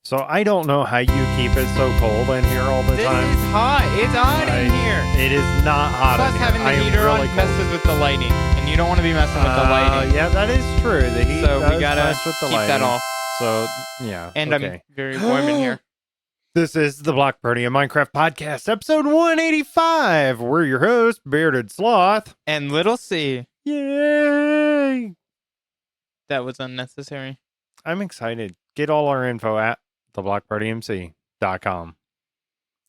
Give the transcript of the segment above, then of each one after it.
So I don't know how you keep it so cold in here all the time. This is hot. It's hot in here. It is not hot Plus, in here. having the I am heater really on cold. messes with the lighting, and you don't want to be messing with the lighting. Yeah, that is true. The heat So does we gotta mess with the keep that lighting. off. So, yeah. And okay. I'm very warm in here. This is the Block Party, a Minecraft podcast, episode 185. We're your hosts, Bearded Sloth. And Little C. Yay! That was unnecessary. I'm excited. Get all our info at theblockpartymc.com.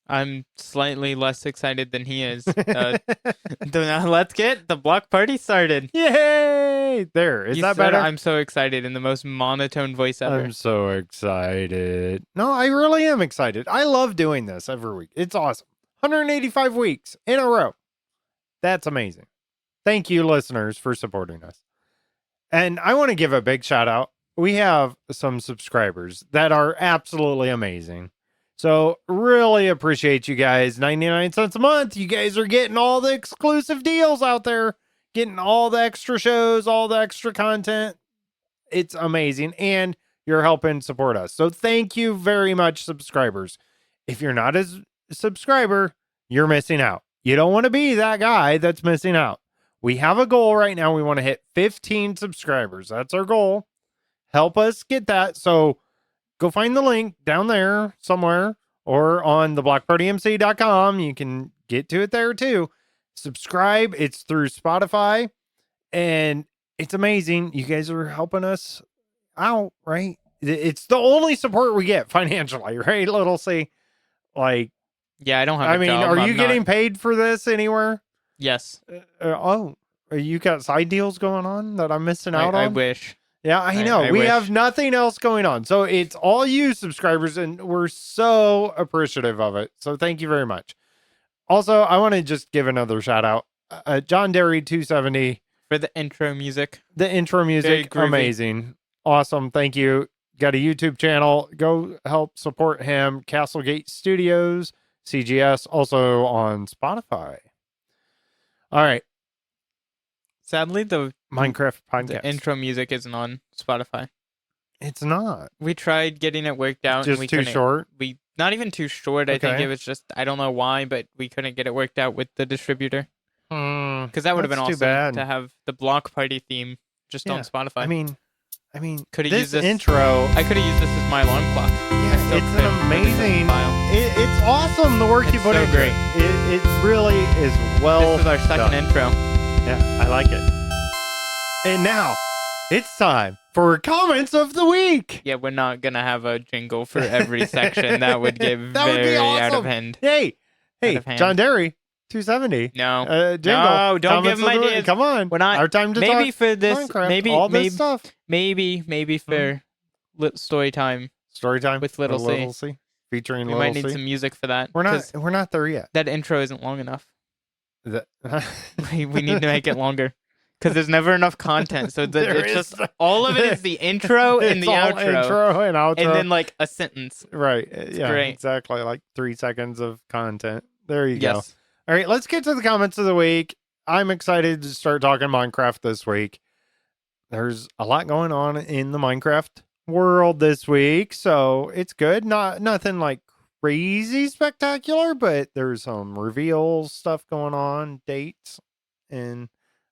I'm slightly less excited than he is. Let's get the block party started. Yay! There. Is that better? I'm so excited in the most monotone voice ever. I'm so excited. No, I really am excited. I love doing this every week. It's awesome. 185 weeks in a row. That's amazing. Thank you, listeners, for supporting us. And I want to give a big shout out. We have some subscribers that are absolutely amazing. So really appreciate you guys. 99 cents a month. You guys are getting all the exclusive deals out there, getting all the extra shows, all the extra content. It's amazing. And you're helping support us. So thank you very much, subscribers. If you're not a subscriber, you're missing out. You don't want to be that guy that's missing out. We have a goal right now. We want to hit 15 subscribers. That's our goal. Help us get that. So go find the link down there somewhere or on theblockpartymc.com. You can get to it there too. Subscribe. It's through Spotify and it's amazing. You guys are helping us out, right? It's the only support we get financially, right? Little C. Like, yeah, I don't have a job. Are you getting paid for this anywhere? Yes. You got side deals going on that I'm missing out on? I wish. Yeah, I know. We have nothing else going on. So it's all you subscribers, and we're so appreciative of it. So thank you very much. Also, I want to just give another shout out. John Derry 270. For the intro music. The intro music, amazing. Awesome. Thank you. Got a YouTube channel. Go help support him. Castlegate Studios, CGS, also on Spotify. All right. Sadly, the Minecraft podcast. The intro music isn't on Spotify. It's not. We tried getting it worked out. Just and too short? Not even too short. I think it was just, I don't know why, but we couldn't get it worked out with the distributor. Because that would have been awesome to have the block party theme just on Spotify. I mean, could have this used this intro. I could have used this as my alarm clock. Yeah, it's an amazing. It's awesome the work you put into it. It really is well. This is our second done. intro. Yeah, I like it. And now it's time for comments of the week. Yeah, we're not gonna have a jingle for every section. That would get very awesome. out of hand. Hey, John Derry. 270. No, jingle. No, don't give him ideas. Come on, we're not. Our time to maybe talk for this. Minecraft, maybe all this stuff. Maybe for story time. Story time with Little C. Featuring we Little might need C. some music for that. We're not there yet. That intro isn't long enough. We need to make it longer because there's never enough content. So it's just all of it is the intro and the outro. Intro and outro, and then like a sentence. Right? Yeah, great. Exactly. Like 3 seconds of content. There you go. Yes. All right, let's get to the comments of the week. I'm excited to start talking Minecraft this week. There's a lot going on in the Minecraft world this week, so it's good. Nothing like crazy spectacular, but there's some reveals stuff going on, dates, and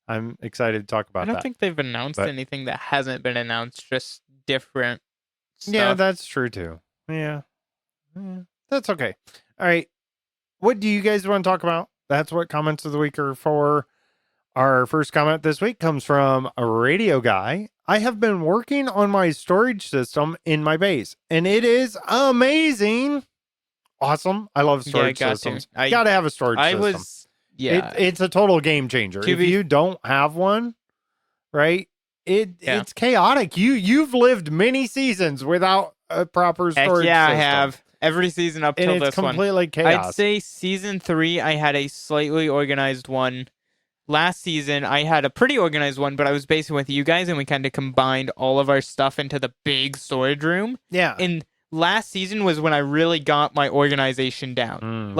I'm excited to talk about that. I don't think they've announced anything that hasn't been announced, just different stuff. Yeah, that's true too. Yeah. That's okay. All right. What do you guys want to talk about? That's what comments of the week are for. Our first comment this week comes from a radio guy. I have been working on my storage system in my base, and it is amazing. Awesome. I love storage systems. Gotta have a storage system. It's a total game changer. If you don't have one, right? It's chaotic. You've lived many seasons without a proper storage system. I have. Every season up till this one. It's completely chaos. I'd say season 3, I had a slightly organized one. Last season, I had a pretty organized one, but I was basing with you guys, and we kind of combined all of our stuff into the big storage room. Yeah. And last season was when I really got my organization down.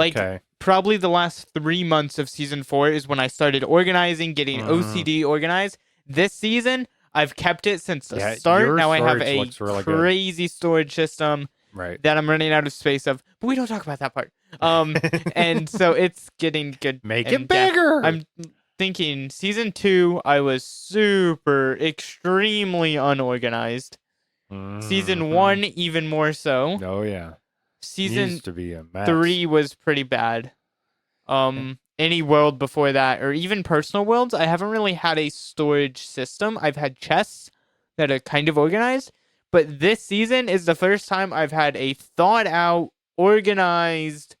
Probably the last 3 months of season 4 is when I started organizing, getting OCD organized. This season, I've kept it since the start. Now I have a crazy storage system. Right. that I'm running out of space of. But we don't talk about that part. And so it's getting good. Make and it bigger. I'm thinking season 2, I was super, extremely unorganized. Season 1, even more so. Oh yeah. Season Used to be a mess. 3 was pretty bad. Any world before that, or even personal worlds, I haven't really had a storage system. I've had chests that are kind of organized, but this season is the first time I've had a thought out, organized.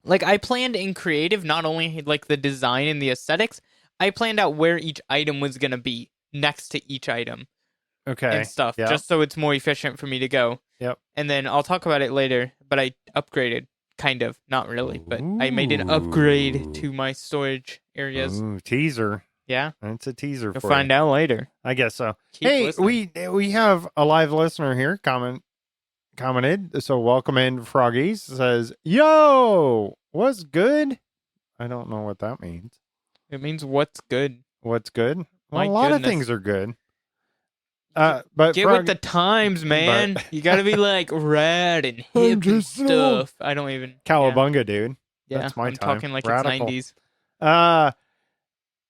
Like, I planned in creative, not only like the design and the aesthetics, I planned out where each item was gonna be next to each item. Okay. And stuff, Yep. just so it's more efficient for me to go. Yep. And then I'll talk about it later, but I upgraded. Kind of, not really, but I made an upgrade to my storage areas. Ooh, teaser. Yeah, That's a teaser you'll for find you. out later. I guess so. Keep Hey, listening. we have a live listener here commented. So welcome in, Froggies. Says, "Yo, what's good?" I don't know what that means. It means what's good. What's good? Well, My a lot of goodness. things are good. But Get with the times, man. You gotta be like rad and I'm hip and just so- stuff. I don't even. Cowabunga, dude. Yeah, That's my I'm time. talking like Radical. it's 90s.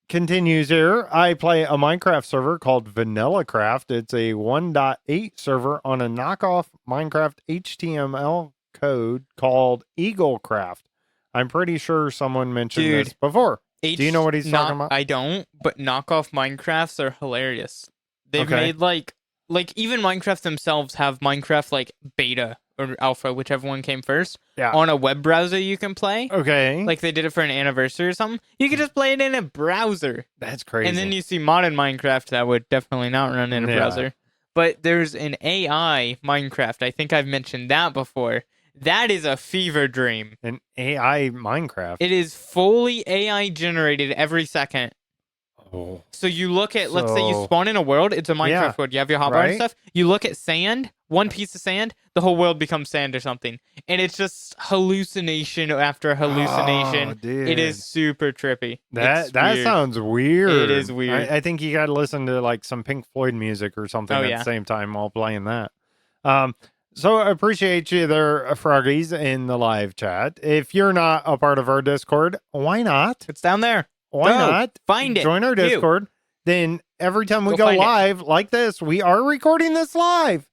Continues here. I play a Minecraft server called VanillaCraft. It's a 1.8 server on a knockoff Minecraft HTML code called EagleCraft. I'm pretty sure someone mentioned Dude, this before. Do you know what he's talking about? I don't, but knockoff Minecrafts are hilarious. They've Okay. made like even Minecraft themselves have Minecraft like beta or alpha, whichever one came first, Yeah. on a web browser you can play. Okay. Like they did it for an anniversary or something. You could just play it in a browser. That's crazy. And then you see modern Minecraft that would definitely not run in a Yeah. browser. But there's an AI Minecraft. I think I've mentioned that before. That is a fever dream. An AI Minecraft. It is fully AI generated every second. Oh. So you look at, let's say you So- spawn in a world, it's a Minecraft Yeah, world. You have your hotbar right? and stuff. You look at sand, one piece of sand, the whole world becomes sand or something. And it's just hallucination after hallucination. Oh, dude. It is super trippy. That It's that weird. sounds weird. It is weird. I think you got to listen to like some Pink Floyd music or something Oh, at yeah. the same time while playing that. So I appreciate you there, Froggies, in the live chat. If you're not a part of our Discord, why not? It's down there. Why Go. not? Find it. Join our You. Discord. Then every time we Go go find it. live like this, we are recording this live.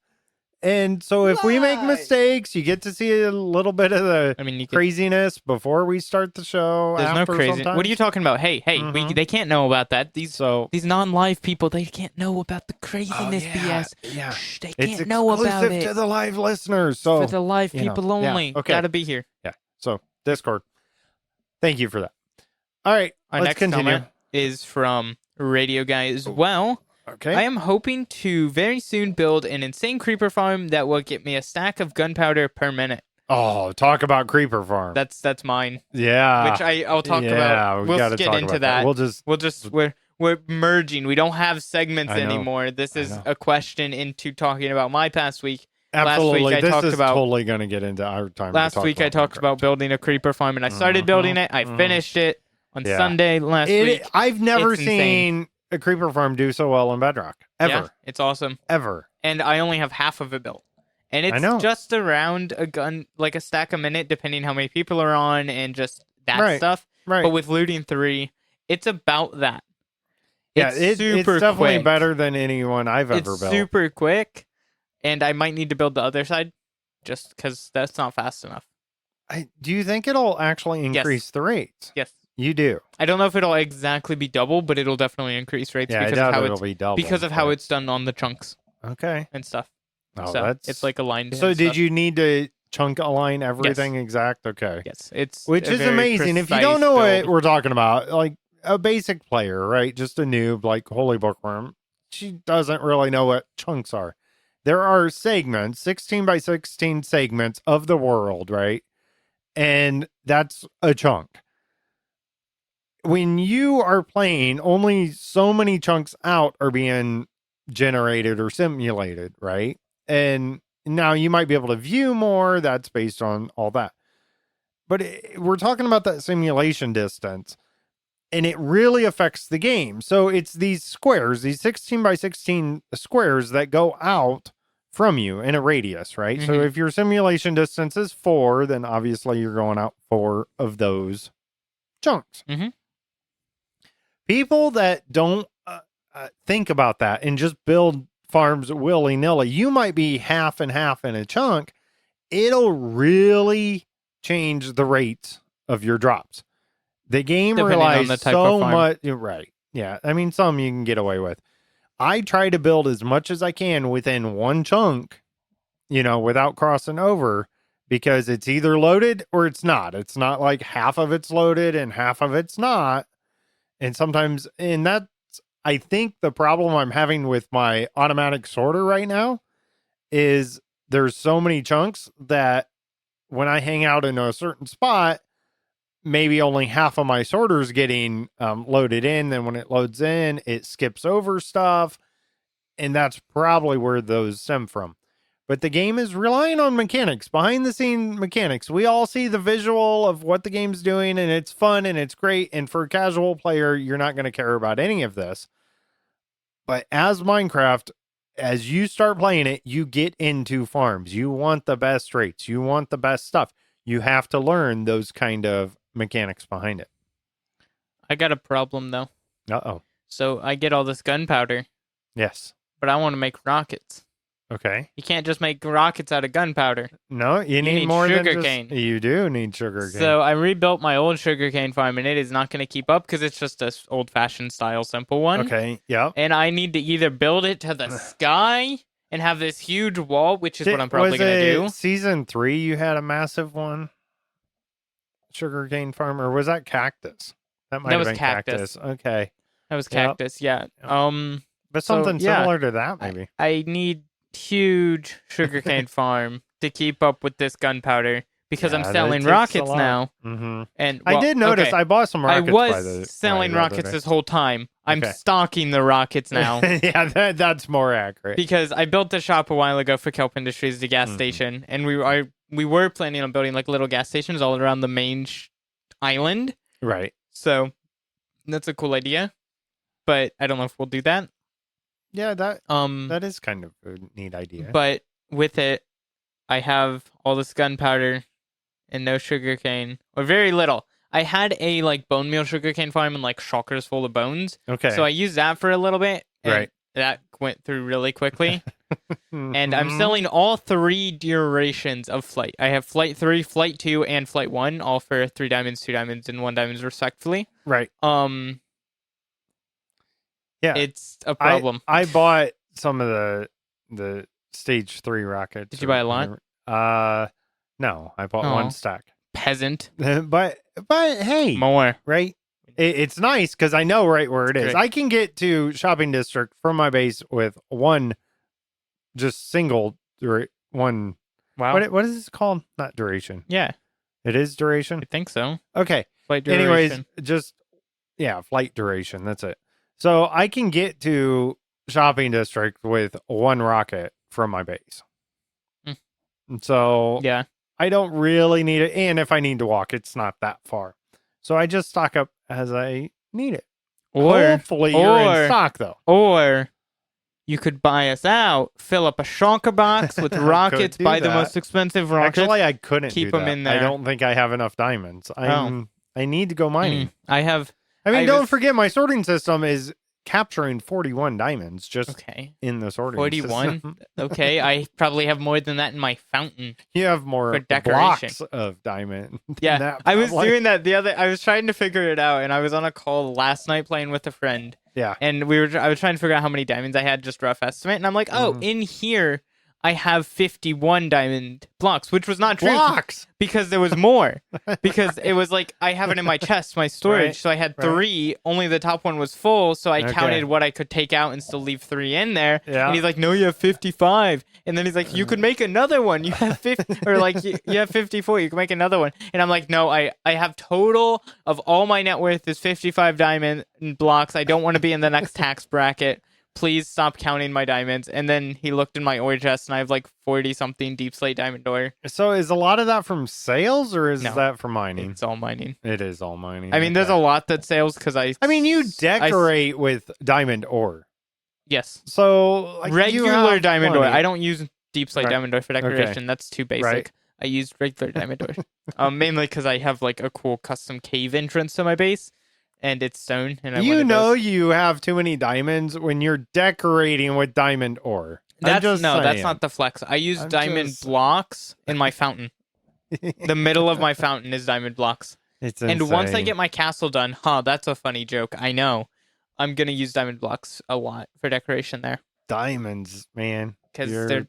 And so if we make Live. mistakes, you get to see a little bit of the I mean, you could. craziness before we start the show. There's no after crazy. sometimes. What are you talking about? Hey, Mhm. they can't know about that. These So non-live people, they can't know about the craziness BS. Yeah. Shh, they It's can't know about exclusive it. to the live listeners. So For the live you know, people yeah, only. okay. Gotta be here. So Discord. Thank you for that. All right, Our let's next continue. comment is from Radio Guy as well. Okay. I am hoping to very soon build an insane creeper farm that will get me a stack of gunpowder per minute. Oh, talk about Creeper Farm. That's mine. Yeah. Which I'll talk yeah, about. we We'll gotta get talk into about that. We'll just We're merging. We don't have segments I know. anymore. This I is know. a question into talking about my past week. absolutely. I this talked is about- totally going to get into our time. to Last talk week I talked Minecraft. about building a creeper farm, and I started Mhm, building it. I mhm. finished it on Yeah. Sunday last week. I've never It's insane. seen a Creeper Farm do so well in Bedrock. Ever. Yeah, it's awesome. Ever. And I only have half of it built. And I know. it's just around like a stack a minute, depending how many people are on and just that Right. stuff. Right. But with looting 3, it's about that. yeah, it's it's super definitely quick. better than anyone I've It's ever built. super quick, and I might need to build the other side just because that's not fast enough. Do you think it'll actually increase the rates? Yes. You do. I don't know if it'll exactly be double, but it'll definitely increase rates Yeah, I because doubt of how it'll it's be double. because of how but- it's done on the chunks Okay. and stuff. Oh, so that's it's like aligned. So and did stuff. you need to chunk align everything exact? Okay. Yes, it's Which a is very amazing. If you precise don't know what build. we're talking about, like a basic player, right? Just a noob like Holy Bookworm, she doesn't really know what chunks are. There are segments, 16 by 16 segments of the world, right? And that's a chunk. When you are playing, only so many chunks out are being generated or simulated, right? And now you might be able to view more. That's based on all that. But we're talking about that simulation distance, and it really affects the game. So it's these squares, these 16 by 16 squares that go out from you in a radius, right? So Mhm. if your simulation distance is 4, then obviously you're going out 4 of those chunks. Mhm. People that don't think about that and just build farms willy-nilly, you might be half and half in a chunk. It'll really change the rates of your drops. The game Depending on relies the type of so farm. much. Right. Yeah. I mean, some you can get away with. I try to build as much as I can within one chunk, without crossing over, because it's either loaded or it's not. It's not like half of it's loaded and half of it's not. And sometimes, and that's, I think the problem I'm having with my automatic sorter right now is there's so many chunks that when I hang out in a certain spot, maybe only half of my sorter is getting loaded in. Then when it loads in, it skips over stuff. And that's probably where those stem from. But the game is relying on mechanics, behind the scene mechanics. We all see the visual of what the game's doing, and it's fun and it's great. And for a casual player, you're not going to care about any of this. But as Minecraft, as you start playing it, you get into farms. You want the best rates. You want the best stuff. You have to learn those kind of mechanics behind it. I got a problem though. Uh-oh. So I get all this gunpowder, Yes. but I want to make rockets. Okay. You can't just make rockets out of gunpowder. No, you need more than sugarcane. You do need sugarcane. So I rebuilt my old sugarcane farm, and it is not going to keep up because it's just a old-fashioned style simple one. Okay, yep. And I need to either build it to the sky and have this huge wall, which is what I'm probably going to do. Season 3, you had a massive one? Sugarcane farm, or was that cactus? That might have been cactus. Okay. That was cactus, yeah. But something similar to that, maybe. I need huge sugarcane farm to keep up with this gunpowder because I'm selling rockets now. Mm-hmm. And I did notice I bought some rockets. I was selling rockets this whole time. I'm stocking the rockets now. Yeah, that's more accurate. Because I built the shop a while ago for Kelp Industries, the gas station, and we were planning on building like little gas stations all around the main island. Right. So that's a cool idea, but I don't know if we'll do that. Yeah, that is kind of a neat idea. But with it, I have all this gunpowder and no sugarcane, or very little. I had a like bone meal sugarcane farm and like shulkers full of bones. Okay. So I used that for a little bit. And right. That went through really quickly. And I'm selling all 3 durations of flight. I have flight 3, flight 2, and flight 1, all for 3 diamonds, 2 diamonds, and 1 diamonds respectively. Right. Yeah. It's a problem. I bought some of the stage 3 rockets. Did you buy a lot? No, I bought 1 stack. Peasant. but hey, more. Right? It's nice because I know right where it is. Great. I can get to shopping district from my base with 1 just single one. Wow. What is this called? Not duration. Yeah. It is duration? I think so. Okay. Flight duration. Anyways, just flight duration. That's it. So I can get to shopping district with 1 rocket from my base. So yeah, I don't really need it. And if I need to walk, it's not that far. So I just stock up as I need it. Hopefully you're in stock though. Or you could buy us out, fill up a shulker box with rockets, buy the most expensive rockets. Actually, I couldn't keep do them that. in there. I don't think I have enough diamonds. I need to go mining. Don't forget my sorting system is capturing 41 diamonds just in the sorting 41? system. Okay, I probably have more than that in my fountain. You have more blocks of diamond. Yeah, I was doing that I was trying to figure it out, and I was on a call last night playing with a friend. Yeah. And I was trying to figure out how many diamonds I had, just rough estimate, and I'm like, in here I have 51 diamond blocks, which was not true. Blocks! Because there was more. Because it was like, I have it in my chest, my storage, Right. so I had 3, only the top one was full, so I counted what I could take out and still leave 3 in there. Yeah. And he's like, no, you have 55. And then he's like, you could make another one. You have 50, or like, you have 54, you can make another one. And I'm like, no, I have total of all my net worth is 55 diamond blocks. I don't want to be in the next tax bracket. Please stop counting my diamonds. And then he looked in my ore chest, and I have like 40-something deep slate diamond ore. So is a lot of that from sales, or is that from mining? It's all mining. It is all mining. I mean, there's a lot that sales because you decorate with diamond ore. Yes. So regular diamond ore. I don't use deep slate Right. diamond ore for decoration. That's too basic. Right. I used regular diamond ore. Mainly because I have like a cool custom cave entrance to my base, and it's stone. And I You wanted know those. you have too many diamonds when you're decorating with diamond ore. That's not the flex. I use I'm diamond just- blocks in my fountain. The middle of my fountain is diamond blocks. It's And once I insane. get my castle done, that's a funny joke. I know. I'm gonna use diamond blocks a lot for decoration there diamonds, man, because You're- they're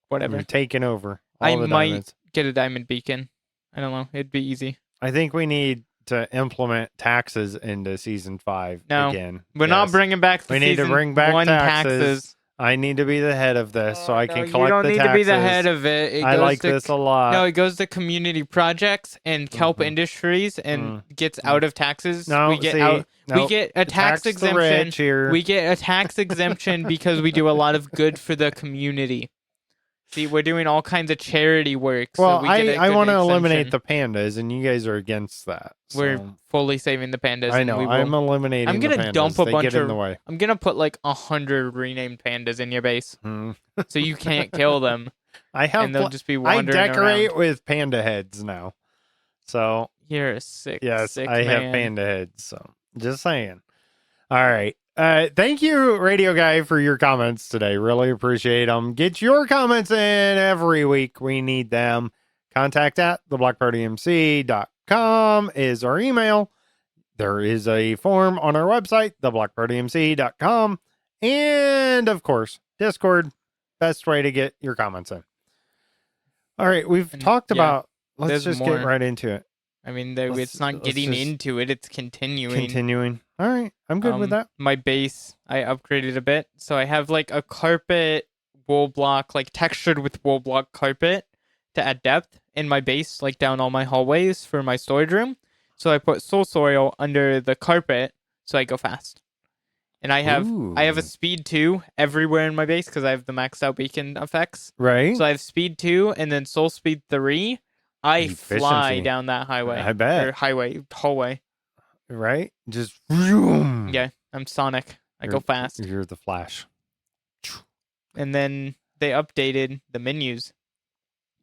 whatever. you're taking over all I the might diamonds. get a diamond beacon. I don't know. It'd be easy. I think we need to implement taxes into season 5 No, again. We're not Yes. bringing back the We need to season bring back 1 taxes. I need to be the head of this so I can collect You don't the need taxes. to be the head of it. It I goes like to this a lot. No, it goes to community projects and kelp Mhm. industries and gets out of taxes. No, we get see, out. We nope. get a tax the exemption. rich here. We get a tax exemption because we do a lot of good for the community. See, we're doing all kinds of charity work. well, so we get a I good want to eliminate exemption. the pandas, and you guys are against that. We're so- fully saving the pandas. I and know. we will- I'm eliminating I'm gonna the pandas. dump a They bunch get in of- the way. I'm gonna put like 100 renamed pandas in your base, Hmm. so you can't kill them, I have. and they'll just be I wandering decorate around. with panda heads now. So You're a sick, yes, sick I man. have panda heads. So just saying. All right. Thank you, Radio Guy, for your comments today. Really appreciate them. Get your comments in every week. We need them. Contact at theblockpartymc.com is our email. There is a form on our website, theblockpartymc.com. And of course, Discord. Best way to get your comments in. All right. We've And, talked yeah, about, let's there's just more. get right into it. I mean, Let's- it's not let's getting just into it; it's continuing. Continuing. All right. I'm good with that. My base, I upgraded a bit, so I have like a carpet wool block, like textured with wool block carpet to add depth in my base, like down all my hallways for my storage room. So I put soul soil under the carpet, so I go fast. And I have Ooh. a speed 2 everywhere in my base because I have the maxed out beacon effects. Right. So I have speed 2 and then soul speed 3. I fly Efficiency. down that highway. I bet. Or hallway. Right? Just vroom. Yeah, I'm Sonic. I go fast. You're the Flash. And then they updated the menus.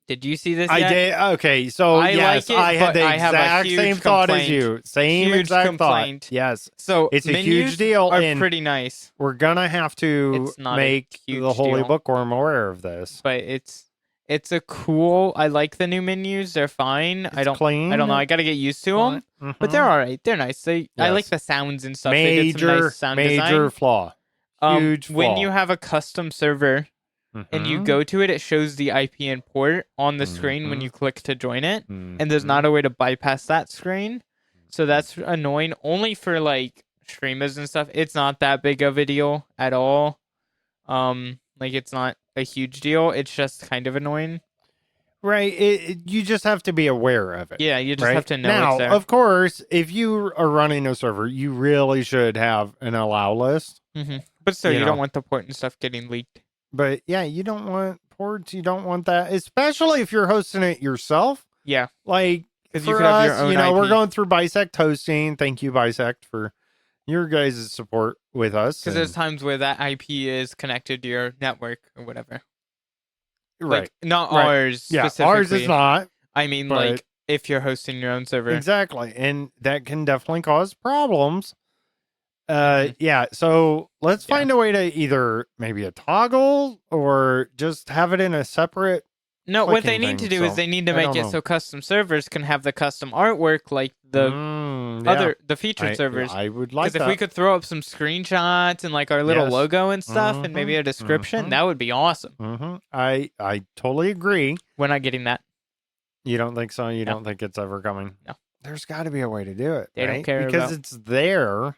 Did you see this I yet? did. Okay, so I yes, like it, I had but the I have a exact huge same thought as complaint. you. Same Huge exact complaint. thought. Yes, So it's a menus huge deal, are and pretty nice, we're gonna have to It's not a make huge the Holy deal. Bookworm aware of this. but it's a cool. I like the new menus. They're fine. I It's don't clean. know. I got to get used to them, Mhm. but they're all right. They're nice. I Yes. like the sounds and stuff. They did some major nice sound major design. flaw. Huge When flaw. you have a custom server and you Mhm. go to it, it shows the IP and port on the screen when Mhm. you click to join it. Mhm. And there's not a way to bypass that screen. So that's annoying only for like streamers and stuff. It's not that big of a deal at all. Like it's not a huge deal. It's just kind of annoying. right. You just have to be aware of it. Yeah, you just right? have to know now, it's there. of course, if you are running a server, you really should have an allow list. But still, you you know. don't want the port and stuff getting leaked. But yeah, you don't want ports. You don't want that, especially if you're hosting it yourself. Yeah, Like because for you could have us, your own you know, IP. we're going through Bisect hosting. Thank you, Bisect, for your guys' support with us. Because there's times where that IP is connected to your network or whatever. right, Like not Right. ours yeah, specifically. ours is not I mean, but- like if you're hosting your own server. exactly, and that can definitely cause problems. Mhm. Yeah, so let's Yeah. find a way to either maybe a toggle or just have it in a separate. No, what they clicking need to thing, do is so they need to I make don't it know. so custom servers can have the custom artwork like the the featured servers. I would like Because that. if we could throw up some screenshots and like our little Yes. logo and stuff, and maybe a description, mhm. that would be awesome. I totally agree. We're not getting that. You don't think so? You No. don't think it's ever coming? No. There's got to be a way to do it. They don't right? care because about- it's there,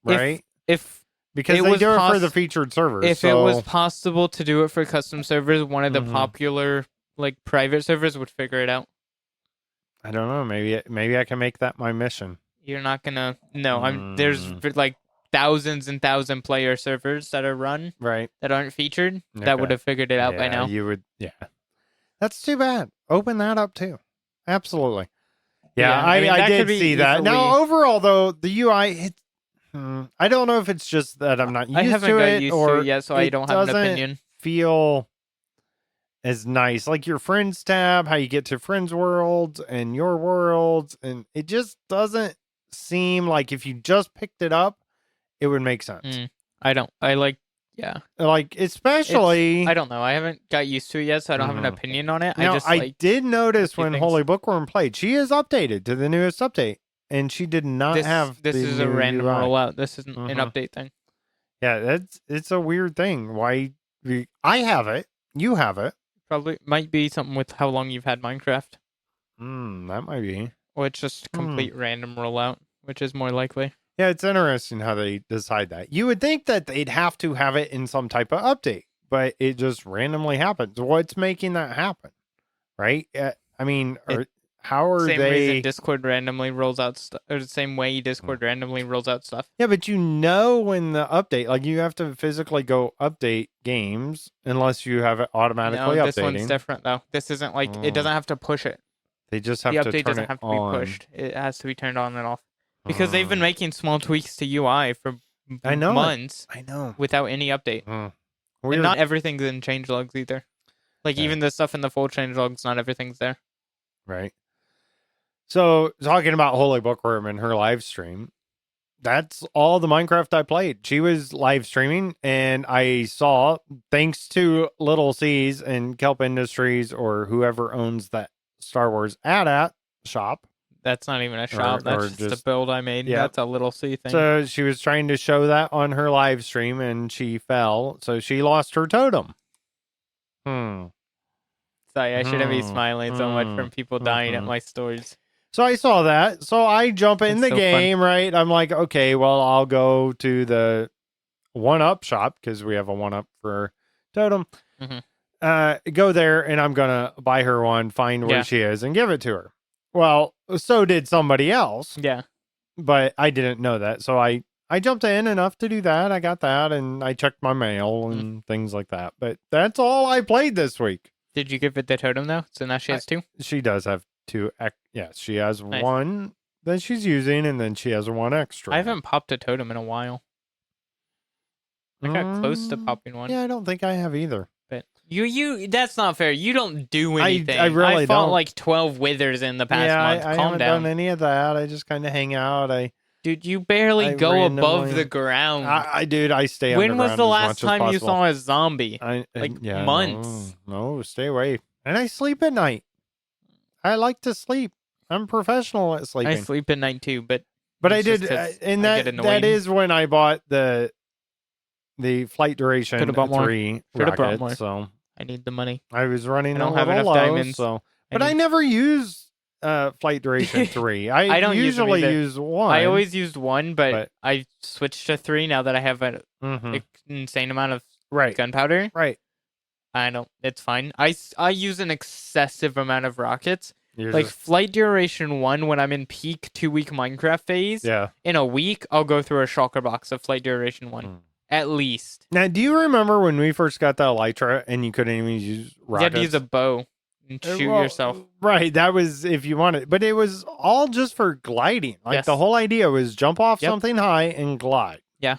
right? If because it they was do it for poss- the featured servers. if so, it was possible to do it for custom servers, one of the Mhm. popular like private servers would figure it out. I don't know. Maybe I can make that my mission. You're not gonna. No, there's like thousands and thousand player servers that are run Right. that aren't featured that Okay. would have figured it out by Yeah, now. You would. Yeah. That's too bad. Open that up too. Absolutely. Yeah, Yeah, I mean, that I could did be see that. easily- Now, overall, though, the UI, I don't know if it's just that I'm not used I haven't to got it used or to it yet, so I it don't have an doesn't opinion. feel as nice. Like your friends tab, how you get to friends worlds and your worlds, and it just doesn't seem like if you just picked it up, it would make sense. Yeah. Like especially, I don't know. I haven't got used to it yet, so I don't have an opinion on it. Now, I did notice when things. Holy Bookworm played, she is updated to the newest update, and she did not have. This is a random rollout. This isn't an update thing. Yeah, it's a weird thing. Why I have it, you have it. Probably might be something with how long you've had Minecraft. That might be. Or it's just complete random rollout, which is more likely. Yeah, it's interesting how they decide that. You would think that they'd have to have it in some type of update, but it just randomly happens. What's making that happen? Right? I mean, how are same they? Reason Discord randomly rolls out stuff, or the same way Discord randomly rolls out stuff. Yeah, but when the update, like you have to physically go update games unless you have it automatically updating. This one's different though. This isn't like it doesn't have to push it. They just have the to update turn doesn't it have to on. be pushed. It has to be turned on and off because they've been making small tweaks to UI for months. I know without any update. And not everything's in changelogs either. Like even the stuff in the full changelogs, not everything's there. Right. So talking about Holy Bookworm and her live stream, that's all the Minecraft I played. She was live streaming, and I saw, thanks to Little C's and Kelp Industries or whoever owns that Star Wars AT-AT shop. That's not even a shop. That's just a build I made. Yeah. That's a Little C thing. So she was trying to show that on her live stream, and she fell. So she lost her totem. Sorry, I shouldn't be smiling so much from people dying at my stories. So I saw that. So I jump in the game, right? I'm like, okay, well, I'll go to the 1-Up shop because we have a 1-Up for totem. Go there, and I'm going to buy her one, find where she is, and give it to her. Well, so did somebody else. Yeah. But I didn't know that. So I jumped in enough to do that. I got that, and I checked my mail and things like that. But that's all I played this week. Did you give it the totem, though? So now she has 2? She does have 2. Yes, she has one that she's using, and then she has 1 extra. I haven't popped a totem in a while. I got close to popping one. Yeah, I don't think I have either. But you that's not fair. You don't do anything. I really fought don't. like 12 withers in the past month. I haven't done any of that. I just kind of hang out. Dude, you barely go above the ground. I stay When underground was the last as much as time you possible. saw a zombie? Months. No, stay away. And I sleep at night. I like to sleep. I'm professional at sleeping. I sleep at night too, but I did, and that is when I bought the flight duration 3 rocket. So I need the money. I was running. I don't have enough diamonds. But I never use flight duration 3. I don't usually use 1. I always used 1, but I switched to 3 now that I have an insane amount of gunpowder. Right. I don't. It's fine. I use an excessive amount of rockets. Flight duration 1 when I'm in peak 2-week Minecraft phase. Yeah. In a week, I'll go through a shulker box of flight duration 1. At least. Now, do you remember when we first got the Elytra and you couldn't even use rockets? You had to use a bow and shoot yourself. Right. That was if you wanted. But it was all just for gliding. The whole idea was jump off something high and glide. Yeah.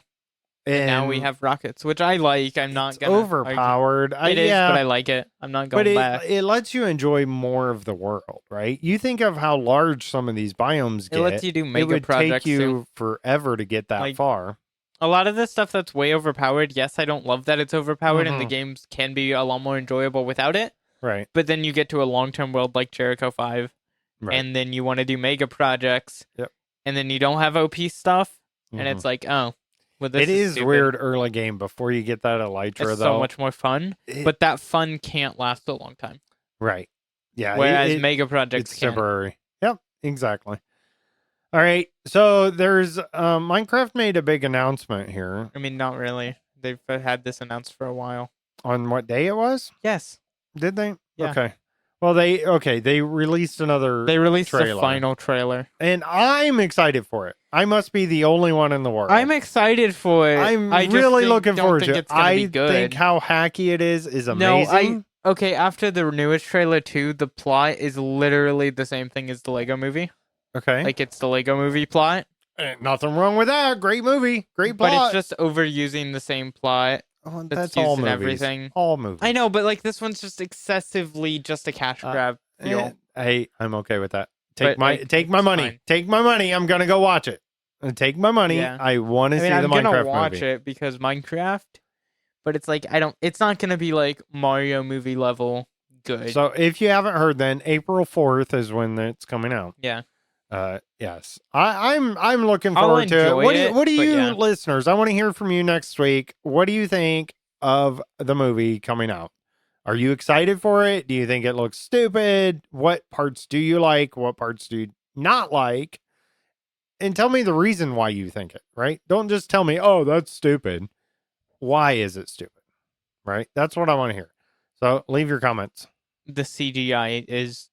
And now we have rockets, which I like. I'm not going to overpowered. It is, but I like it. I'm not going back. It lets you enjoy more of the world, right? You think of how large some of these biomes get. It lets you do mega projects. It would take you forever to get that far. A lot of this stuff that's way overpowered, yes, I don't love that it's overpowered, and the games can be a lot more enjoyable without it. Right. But then you get to a long-term world like Jericho 5, and then you want to do mega projects, and then you don't have OP stuff, and it's like, oh. Well, this is weird early game before you get that Elytra, though. It's so much more fun, but that fun can't last a long time. Right. Yeah. Whereas mega projects can. Temporary. Yep, exactly. All right. So there's Minecraft made a big announcement here. I mean, not really. They've had this announced for a while. On what day it was? Yes. Did they? Yeah. Okay. Well, they released another the final trailer. And I'm excited for it. I must be the only one in the world. I'm excited for it. I'm really looking forward to it. I think how hacky it is amazing. Okay, after the newest trailer too, the plot is literally the same thing as the Lego movie. Okay. Like it's the Lego movie plot. Ain't nothing wrong with that. Great movie. Great plot. But it's just overusing the same plot. Oh, that's that's all used in movies. everything. All movies. I know, but like this one's just excessively just a cash grab feel. Hey, I'm okay with that. Take But, my like, take my it's money. fine. Take my money. I'm gonna go watch it. Take my money. Yeah. I want to see the I'm gonna Minecraft watch movie. it because Minecraft, but it's like it's not gonna be like Mario movie level good. So if you haven't heard, then April 4th is when it's coming out. Yeah. Yes, I'm looking I'll forward to it. enjoy What do it, but you yeah. listeners? I want to hear from you next week. What do you think of the movie coming out? Are you excited for it? Do you think it looks stupid? What parts do you like? What parts do you not like? And tell me the reason why you think it, right? Don't just tell me, oh, that's stupid. Why is it stupid? Right? That's what I want to hear. So leave your comments. The CGI is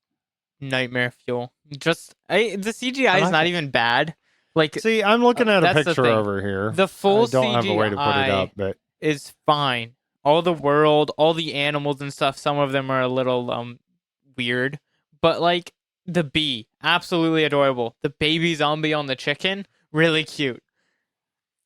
nightmare fuel. Just the CGI is like not it. even bad. Like, See, I'm looking at a that's the picture thing. over here. The full I don't have a way to put it CGI up, but is fine. All the world, all the animals and stuff, some of them are a little weird. But like the bee, absolutely adorable. The baby zombie on the chicken, really cute.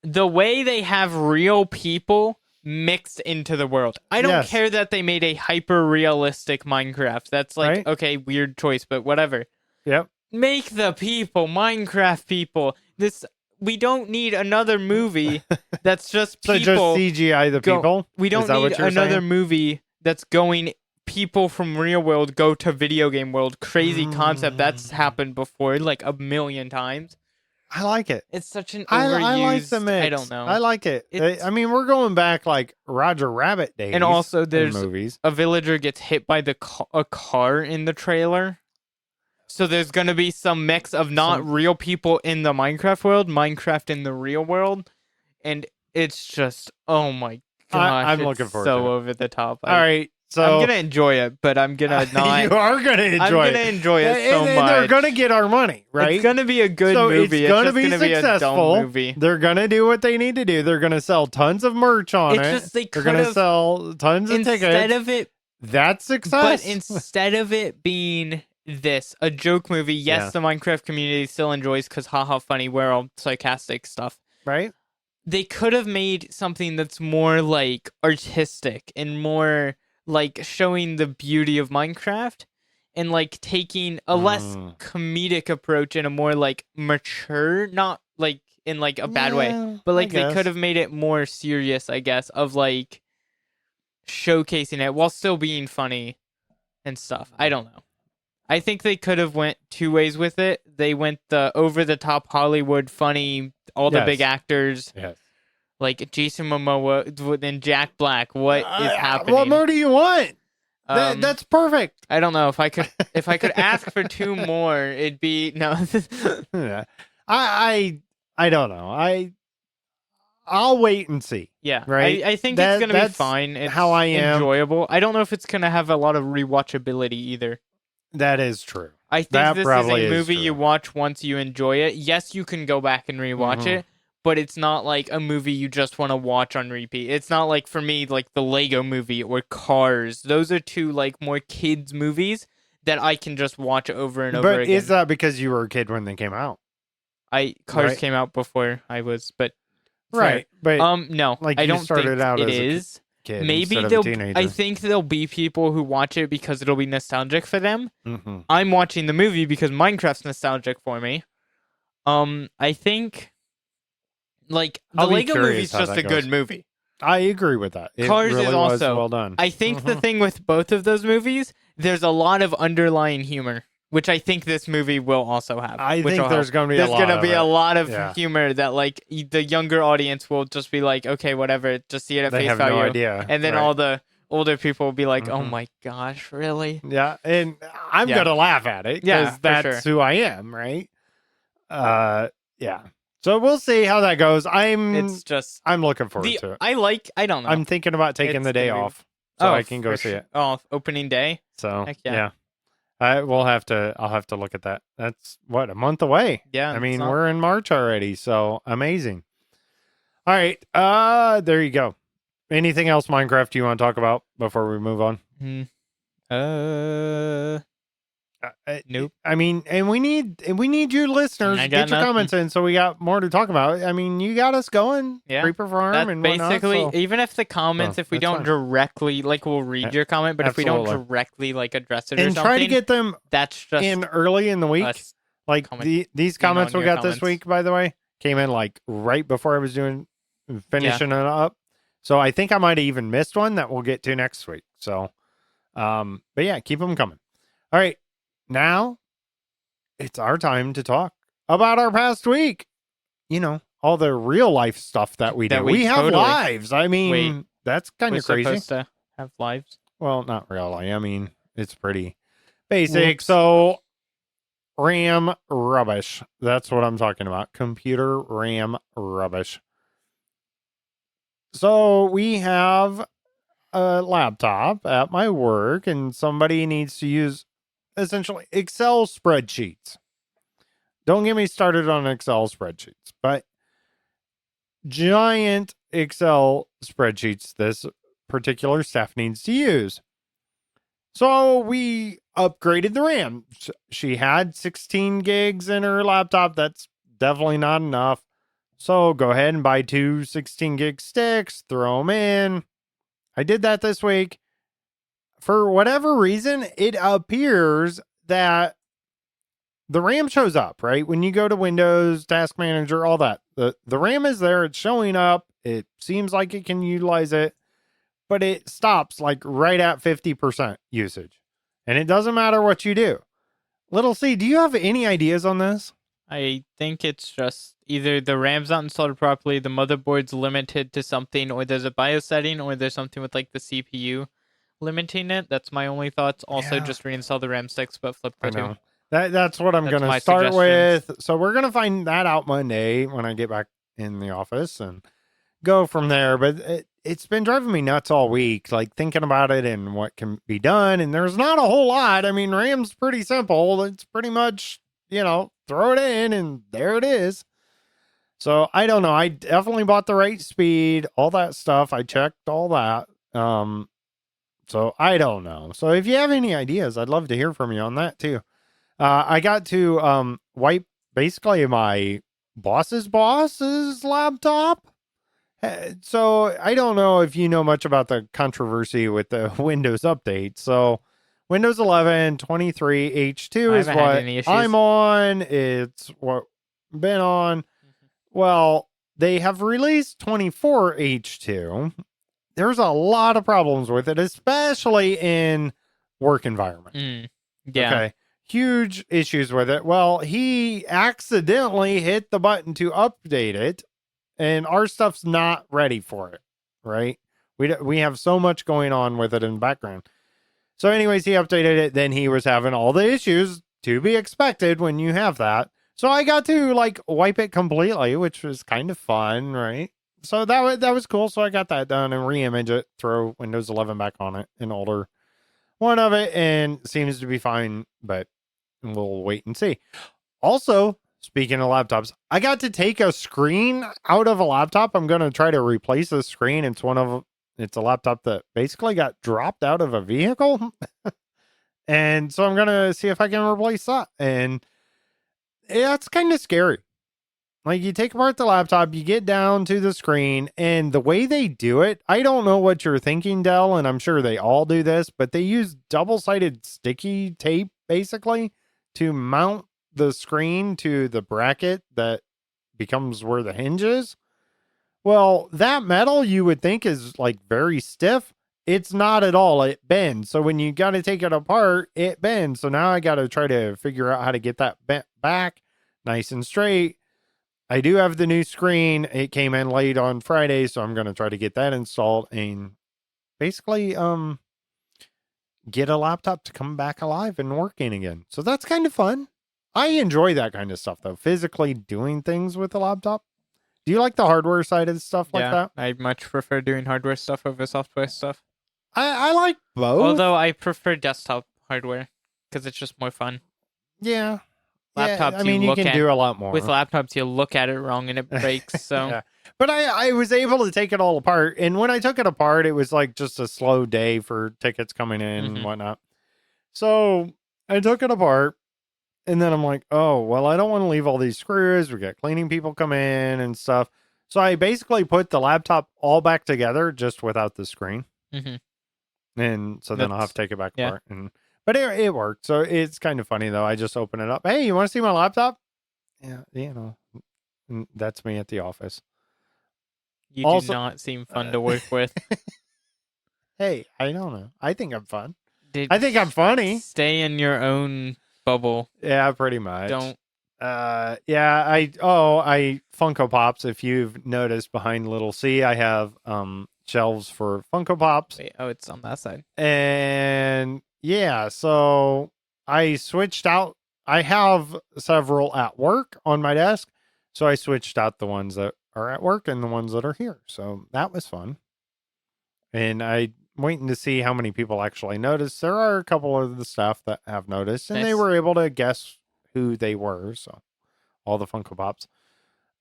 The way they have real people mixed into the world. I don't Yes. care that they made a hyper realistic Minecraft. That's like, Right. okay, weird choice, but whatever. Yep. Make the people Minecraft people. We don't need another movie that's just So people. just CGI the people? We Is don't that need what you're another saying? movie that's going people from real world go to video game world. Crazy concept that's happened before like a million times. I like it. It's such an I overused. like the mix. I don't know. I like it. It's- I mean, we're going back like Roger Rabbit days. And also in there's movies. a villager gets hit by a car in the trailer. So there's going to be some mix of not real people in the Minecraft world, Minecraft in the real world. And it's just, oh my gosh. I'm it's looking forward so to it. over the top. All right. So I'm going to enjoy it, but I'm going to not. you are going to enjoy I'm going to it. enjoy it so and much. they're going to get our money, right? It's going to be a good so movie. It's going to just be gonna be a successful. dumb movie. They're going to do what they need to do. They're going to sell tons of merch on It's it. just they They're going to could've- sell tons of tickets. Instead of it That's success. But instead of it being a joke movie, yes, Yeah. the Minecraft community still enjoys because haha funny, we're all sarcastic stuff. right? They could have made something that's more like artistic and more like showing the beauty of Minecraft and like taking a less comedic approach and a more like mature, not like in like a bad way, but like they could have made it more serious, I guess, of like showcasing it while still being funny and stuff. I don't know. I think they could have went two ways with it. They went the over the top Hollywood funny, all the big actors, like Jason Momoa and Jack Black. What is happening? What more do you want? That's perfect. I don't know if I could ask for two more. It'd be no. I don't know. I'll wait and see. Yeah, right. I think it's gonna be fine. It's how I am. Enjoyable. I don't know if it's gonna have a lot of rewatchability either. That is true. I think That this is probably a is movie true. you watch once you enjoy it. Yes, you can go back and rewatch it, but it's not like a movie you just want to watch on repeat. It's not like for me like the Lego movie or Cars. Those are two like more kids movies that I can just watch over and over But again. is that because you were a kid when they came out? Cars came out before I was, but Right. But no, like I you don't started think out it as a is. kid Maybe instead of a teenager. I think there'll be people who watch it because it'll be nostalgic for them. Mm-hmm. I'm watching the movie because Minecraft's nostalgic for me. I think like the I'll be Lego curious movie's how just that a good goes. movie. I agree with that. It Cars really is was also well done. I think the thing with both of those movies, there's a lot of underlying humor, which I think this movie will also have. I which think will there's help. going to be There's a lot gonna of be it. a lot of Yeah. humor that like the younger audience will just be like, okay, whatever, just see it at They face have value. no idea. And then right. all the older people will be like, oh my gosh, really? Yeah, and I'm Yeah. gonna laugh at it Yeah, because for that's who I am, right? Yeah. So we'll see how that goes. It's just I'm looking forward to it. I don't know. I'm thinking about taking It's the day gonna be- off so I can go for see sure. it. Oh, opening day. So Heck yeah. I'll have to look at that. That's what, a month away. Yeah. I it's mean, not- we're in March already, so amazing. All right, there you go. Anything else Minecraft you want to talk about before we move on? Nope. I mean, and we need you listeners I to got get your nothing. comments in, so we got more to talk about. I mean, you got us going, Yeah. Creeper Farm That's and basically, whatnot. So, even if the comments, if we that's don't fine. directly, like, we'll read your comment, but if we don't Absolutely. directly, like, address it or and something, try to get them that's just in early in the week. us. Like comment- these comments on we your got this comments. week, by the way, came in like right before I was finishing it up. So I think I might have even missed one that we'll get to next week. So, but yeah, keep them coming. All right, now it's our time to talk about our past week. You know, all the real life stuff that we do. We have totally- lives. I mean, Wait, that's kind We're of crazy. supposed to have lives. Well, not really. I mean, it's pretty basic. Whoops. So, RAM rubbish. That's what I'm talking about. Computer RAM rubbish. So, we have a laptop at my work, and somebody needs to use essentially Excel spreadsheets. Don't get me started on Excel spreadsheets, but giant Excel spreadsheets this particular staff needs to use. So we upgraded the RAM. She had 16 gigs in her laptop. That's definitely not enough. So go ahead and buy 2 16 gig sticks, throw them in. I did that this week. For whatever reason, it appears that the RAM shows up, right? When you go to Windows, Task Manager, all that. The RAM is there. It's showing up. It seems like it can utilize it, but it stops like right at 50% usage. And it doesn't matter what you do. Little C, do you have any ideas on this? I think it's just either the RAM's not installed properly, the motherboard's limited to something, or there's a BIOS setting, or there's something with like the CPU limiting it. That's my only thoughts. Also, Yeah. just reinstall the RAM sticks, but flip the two. That's what I'm That's going my to start suggestions. with. So we're going to find that out Monday when I get back in the office and go from there. But it's been driving me nuts all week, like thinking about it and what can be done. And there's not a whole lot. I mean, RAM's pretty simple. It's pretty much, throw it in and there it is. So I don't know. I definitely bought the right speed, all that stuff. I checked all that. So I don't know. So if you have any ideas, I'd love to hear from you on that too. I got to wipe basically my boss's laptop. So I don't know if you know much about the controversy with the Windows update. So Windows 11 23 H2 is what I'm on. It's what I've been on. Well, they have released 24 H2. There's a lot of problems with it, especially in work environment. Yeah. Okay. Huge issues with it. Well, he accidentally hit the button to update it, and our stuff's not ready for it, right? We have so much going on with it in the background. So anyways, he updated it. Then he was having all the issues to be expected when you have that. So I got to wipe it completely, which was kind of fun, right? So that was cool. So I got that done and re-image it, throw Windows 11 back on it, an older one of it, and seems to be fine, but we'll wait and see. Also, speaking of laptops, I got to take a screen out of a laptop. I'm going to try to replace the screen. It's a laptop that basically got dropped out of a vehicle. And so I'm going to see if I can replace that. And it's kind of scary. Like, you take apart the laptop, you get down to the screen, and the way they do it, I don't know what you're thinking, Dell, and I'm sure they all do this, but they use double-sided sticky tape, basically, to mount the screen to the bracket that becomes where the hinge is. Well, that metal you would think is, very stiff. It's not at all. It bends. So when you got to take it apart, it bends. So now I got to try to figure out how to get that bent back nice and straight. I do have the new screen. It came in late on Friday, so I'm going to try to get that installed and basically get a laptop to come back alive and working again. So that's kind of fun. I enjoy that kind of stuff, though, physically doing things with a laptop. Do you like the hardware side of stuff like that? I much prefer doing hardware stuff over software stuff. I like both. Although I prefer desktop hardware because it's just more fun. Yeah. Laptops, you can do a lot more. With laptops, you look at it wrong and it breaks. So, yeah. But I was able to take it all apart. And when I took it apart, it was just a slow day for tickets coming in and whatnot. So I took it apart And then I'm like, oh, well, I don't want to leave all these screws. We got cleaning people come in and stuff. So I basically put the laptop all back together just without the screen. Mm-hmm. And so then I'll have to take it back yeah. apart. But it worked. So it's kind of funny, though. I just open it up. Hey, you want to see my laptop? Yeah, and that's me at the office. You Also- do not seem fun to work with. Hey, I don't know. I think I'm fun. Did I think I'm funny. Stay in your own bubble. Yeah, pretty much. Don't. Yeah, I Funko Pops. If you've noticed behind Little C, I have shelves for Funko Pops. Wait, oh, it's on that side. And yeah, so I switched out. I have several at work on my desk, so I switched out the ones that are at work and the ones that are here. So that was fun. And I'm waiting to see how many people actually noticed. There are a couple of the staff that have noticed, and they Nice. were able to guess who they were. So all the Funko Pops.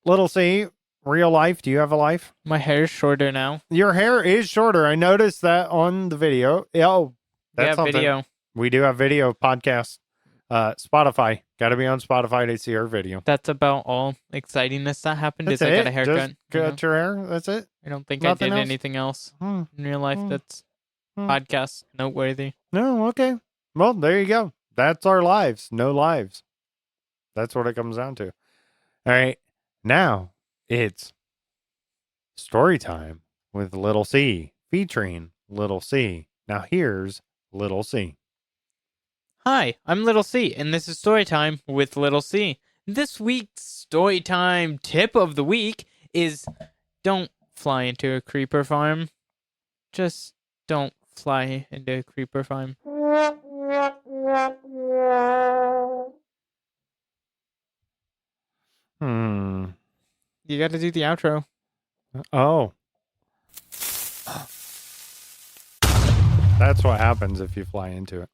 Little C, real life. Do you have a life? My hair's shorter now. Your hair is shorter. I noticed that on the video. Oh, that's Yeah, something. video. We do have video podcast. Spotify. Got to be on Spotify to see our video. That's about all excitiness that happened. That's is it. I got a haircut. Just cut your hair. That's it. I don't think Nothing I did else? anything else Hmm. in real life Hmm. that's Hmm. podcast noteworthy. No. Okay. Well, there you go. That's our lives. No lives. That's what it comes down to. All right. Now it's story time with Little C, featuring Little C. Now here's Little C. Hi, I'm Little C, and this is Storytime with Little C. This week's Storytime tip of the week is don't fly into a creeper farm. Just don't fly into a creeper farm. You gotta do the outro. Oh. That's what happens if you fly into it.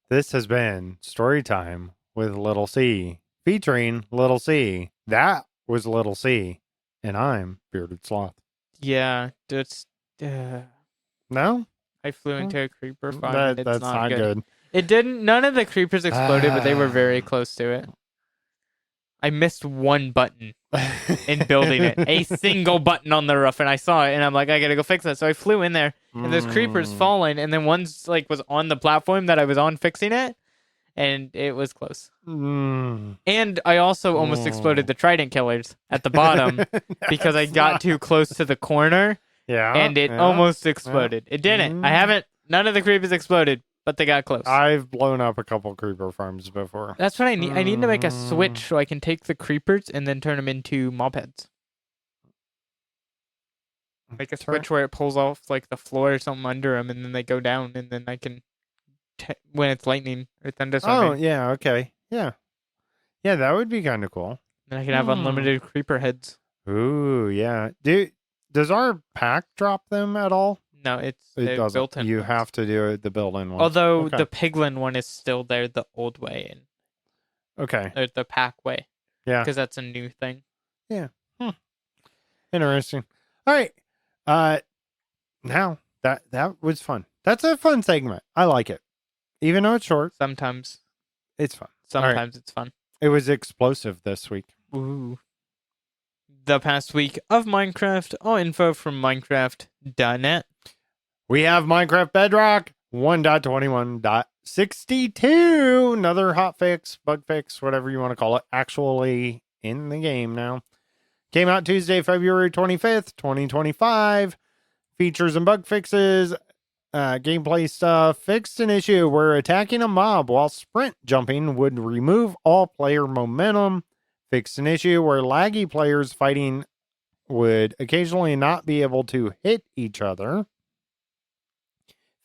This has been Story Time with Little C, featuring Little C. That was Little C, and I'm Bearded Sloth. Yeah, just No? I flew into a creeper farm. And it's That's not good. It didn't. None of the creepers exploded, but they were very close to it. I missed one button in building it, a single button on the roof, and I saw it, and I'm like, I gotta go fix that. So I flew in there, and there's creepers falling, and then one's like was on the platform that I was on fixing it, and it was close. And I also almost exploded the trident killers at the bottom because I got too close to the corner, and it almost exploded. It didn't. I haven't. None of the creepers exploded, but they got close. I've blown up a couple creeper farms before. That's what I need. I need to make a switch so I can take the creepers and then turn them into mob heads. Make a switch where it pulls off like the floor or something under them, and then they go down, and then I can, when it's lightning or thunderstorming. Oh, yeah, okay. Yeah. Yeah, that would be kind of cool. Then I can have unlimited creeper heads. Ooh, yeah. Does our pack drop them at all? No, it doesn't. built-in. You ones. have to do the built-in one. Although Okay. the piglin one is still there the old way, and Okay. or the pack way. Yeah. Because that's a new thing. Interesting. All right. Now that was fun. That's a fun segment. I like it. Even though it's short, Sometimes it's fun. it's fun. It was explosive this week. Ooh. The past week of Minecraft. All info from Minecraft.net. We have Minecraft Bedrock 1.21.62. Another hot fix, bug fix, whatever you want to call it, actually in the game now. Came out Tuesday, February 25th, 2025. Features and bug fixes, gameplay stuff. Fixed an issue where attacking a mob while sprint jumping would remove all player momentum. Fixed an issue where laggy players fighting would occasionally not be able to hit each other.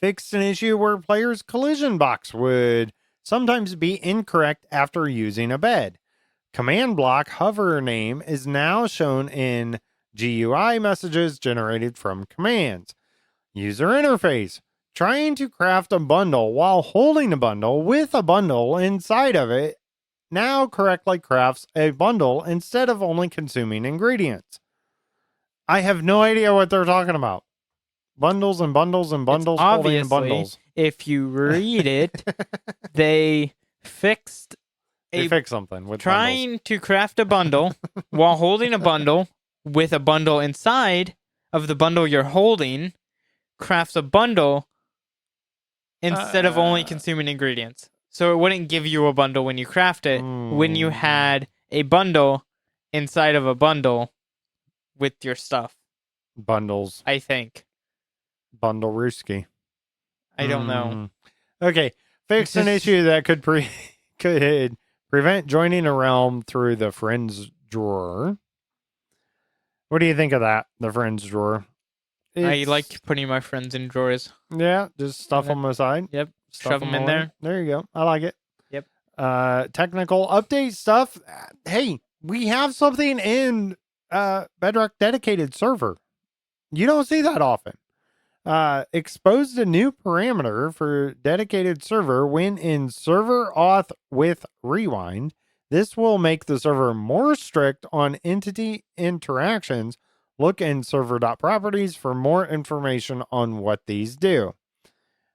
Fixed an issue where players' collision box would sometimes be incorrect after using a bed. Command block hover name is now shown in GUI messages generated from commands. User interface. Trying to craft a bundle while holding a bundle with a bundle inside of it now correctly crafts a bundle instead of only consuming ingredients. I have no idea what they're talking about. Bundles and bundles and bundles, holding Obviously, bundles. if you read it, they fixed They fix something with bundles. trying to craft a bundle while holding a bundle with a bundle inside of the bundle you're holding, crafts a bundle instead of only consuming ingredients. So it wouldn't give you a bundle when you craft it when you had a bundle inside of a bundle with your stuff. Bundles. I think. Bundle Rooski. I don't know. Okay. Fix an issue that could prevent joining a realm through the friends drawer. What do you think of that? The friends drawer. I like putting my friends in drawers. Yeah, just stuff them aside. Yep. Stuff Shove them in there. There you go. I like it. Yep. Technical update stuff. Hey, we have something in Bedrock dedicated server. You don't see that often. Exposed a new parameter for dedicated server when in server auth with rewind. This will make the server more strict on entity interactions. Look in server.properties for more information on what these do.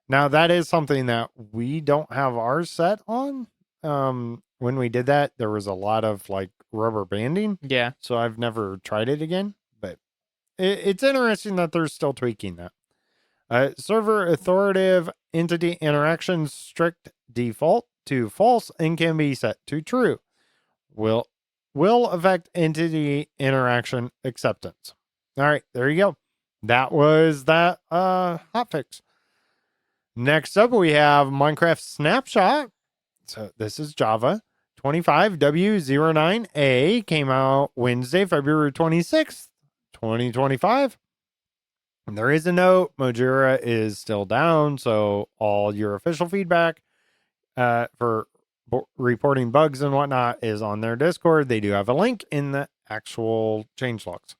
Now, that is something that we don't have ours set on. When we did that, there was a lot of like rubber banding. Yeah. So I've never tried it again, but it's interesting that they're still tweaking that. Server authoritative entity interactions strict default to false and can be set to true. Will affect entity interaction acceptance. All right, there you go. That was that hotfix. Next up, we have Minecraft Snapshot. So this is Java. 25W09A came out Wednesday, February 26th, 2025. And there is a note. Mojang is still down, so all your official feedback for reporting bugs and whatnot is on their Discord. They do have a link in the actual changelogs.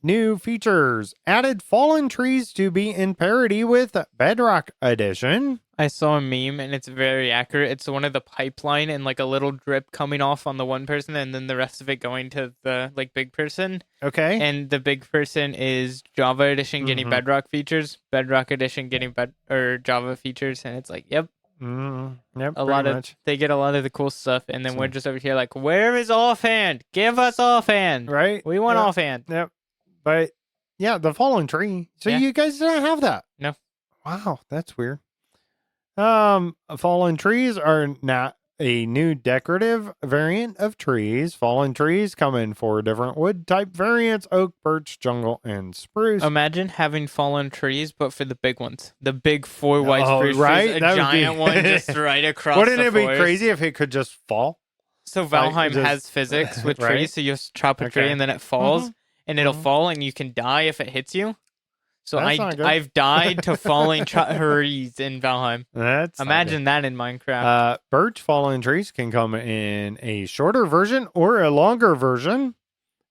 New features. Added fallen trees to be in parity with Bedrock Edition. I saw a meme and it's very accurate. It's one of the pipeline and like a little drip coming off on the one person and then the rest of it going to the like big person. Okay. And the big person is Java Edition getting Bedrock features, Bedrock Edition getting Java features, and it's like, yep. Yep. A lot of they get a lot of the cool stuff, and then we're just over here like, where is offhand? Give us offhand. Right. We want offhand. Yep. But yeah, the fallen tree. So you guys didn't have that. No. Wow, that's weird. Fallen trees are not a new decorative variant of trees. Fallen trees come in 4 different wood type variants: oak, birch, jungle, and spruce. Imagine having fallen trees, but for the big ones. The big 4 white spruce right? trees, a That would giant one just right across Wouldn't the it be forest. crazy if it could just fall? So Valheim has physics with right? trees, so you just chop a tree and then it falls, and it'll fall and you can die if it hits you. So I've died to falling trees in Valheim. Imagine that in Minecraft. Birch fallen trees can come in a shorter version or a longer version.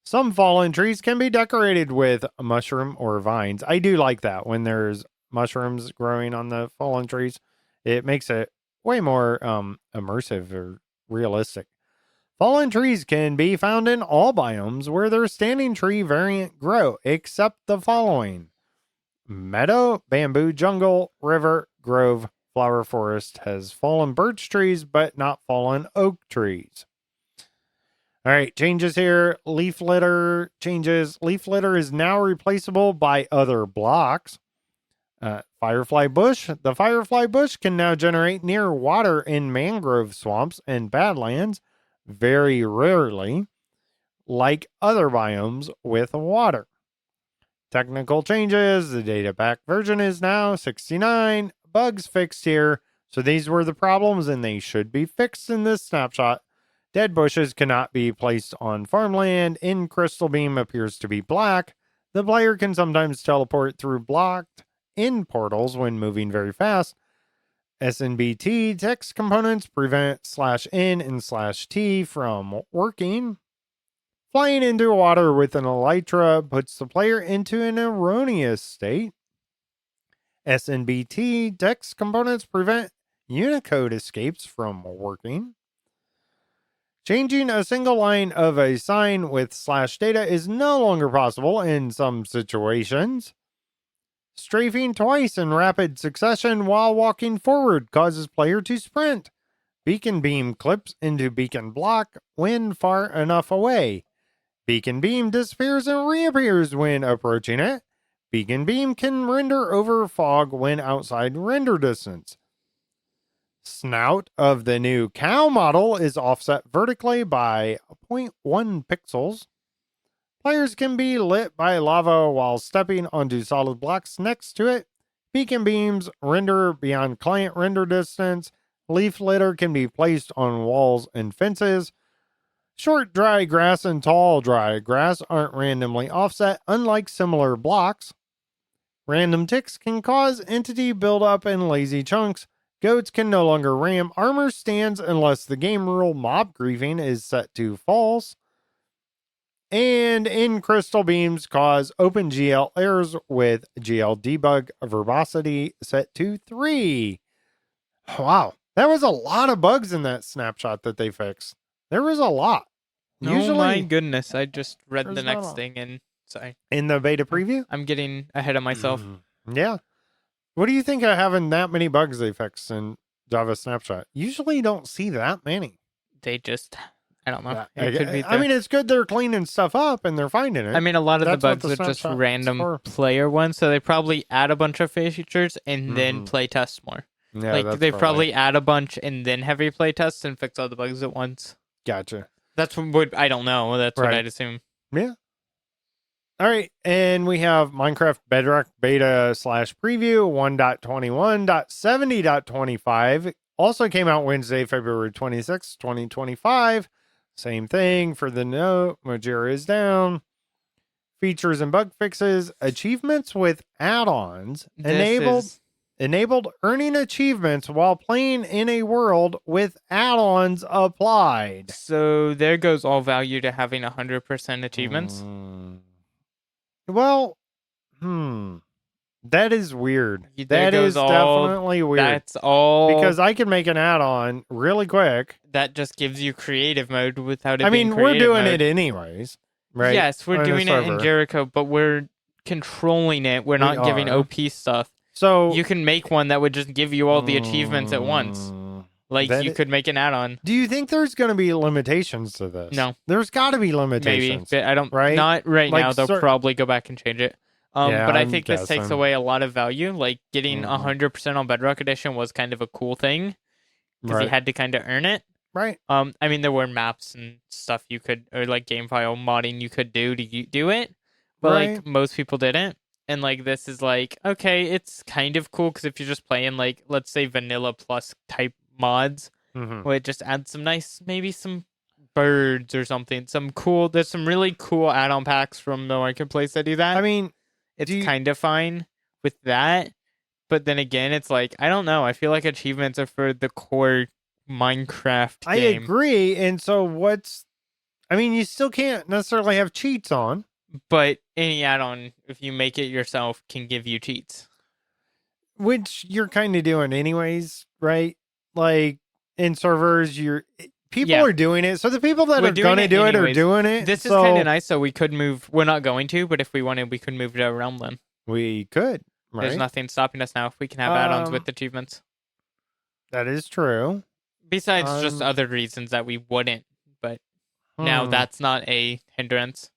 Some fallen trees can be decorated with mushroom or vines. I do like that when there's mushrooms growing on the fallen trees. It makes it way more immersive or realistic. Fallen trees can be found in all biomes where their standing tree variant grow, except the following: meadow, bamboo, jungle, river, grove, flower forest has fallen birch trees, but not fallen oak trees. All right, changes here. Leaf litter changes. Leaf litter is now replaceable by other blocks. Firefly bush. The firefly bush can now generate near water in mangrove swamps and badlands, very rarely, like other biomes with water. Technical changes. The data pack version is now 69. Bugs fixed here. So these were the problems and they should be fixed in this snapshot. Dead bushes cannot be placed on farmland. In crystal beam appears to be black. The player can sometimes teleport through blocked in portals when moving very fast. SNBT text components prevent /n and /t from working. Flying into water with an elytra puts the player into an erroneous state. SNBT text components prevent Unicode escapes from working. Changing a single line of a sign with /data is no longer possible in some situations. Strafing twice in rapid succession while walking forward causes player to sprint. Beacon beam clips into beacon block when far enough away. Beacon beam disappears and reappears when approaching it. Beacon beam can render over fog when outside render distance. Snout of the new cow model is offset vertically by 0.1 pixels. Players can be lit by lava while stepping onto solid blocks next to it. Beacon beams render beyond client render distance. Leaf litter can be placed on walls and fences. Short dry grass and tall dry grass aren't randomly offset, unlike similar blocks. Random ticks can cause entity buildup in lazy chunks. Goats can no longer ram armor stands unless the game rule mob griefing is set to false. And in crystal beams cause OpenGL errors with GL debug verbosity set to 3. Wow, that was a lot of bugs in that snapshot that they fixed. There was a lot. Oh my goodness, I just read the next thing and sorry. In the beta preview? I'm getting ahead of myself. Yeah. What do you think of having that many bugs they fixed in Java Snapshot? Usually you don't see that many. They just, I don't know. I mean, it's good they're cleaning stuff up and they're finding it. I mean, a lot of the bugs are just random player ones, so they probably add a bunch of features and then play test more. Yeah, like, they probably add a bunch and then have you play tests and fix all the bugs at once. Gotcha. That's what, I don't know. That's what I'd assume. Yeah. All right, and we have Minecraft Bedrock Beta / Preview 1.21.70.25. Also came out Wednesday, February 26, 2025. Same thing for the note. Mojang is down. Features and bug fixes. Achievements with add-ons. Enabled earning achievements while playing in a world with add-ons applied. So there goes all value to having 100% achievements. Well, that is weird. That is definitely weird. That's all. Because I can make an add-on really quick. That just gives you creative mode without it being we're doing it anyways, right? Yes, we're doing it in Jericho, but we're controlling it. We're not giving OP stuff. So you can make one that would just give you all the achievements at once. Like, you could make an add-on. Do you think there's going to be limitations to this? No. There's got to be limitations. Maybe, but I don't. Right? Not right now. They'll probably go back and change it. But I think this takes away a lot of value. Like, getting 100% on Bedrock Edition was kind of a cool thing. Because you had to kind of earn it. Right. I mean, there were maps and stuff you could, or like game file modding you could do to do it. But like, most people didn't. And like, this is like, okay, it's kind of cool. Because if you're just playing like, let's say vanilla plus type mods, well, it just adds some nice, maybe some birds or something. There's some really cool add-on packs from the marketplace that do that. I mean, it's kind of fine with that. But then again, it's like, I don't know. I feel like achievements are for the core Minecraft game. I agree. And so you still can't necessarily have cheats on. But any add-on, if you make it yourself, can give you cheats. Which you're kind of doing anyways, right? Like, in servers, people are doing it. So the people that are going to do it are doing it. This is kind of nice. So we could move. We're not going to, but if we wanted, we could move to a realm then. We could. Right? There's nothing stopping us now if we can have add-ons with achievements. That is true. Besides just other reasons that we wouldn't. But now that's not a hindrance.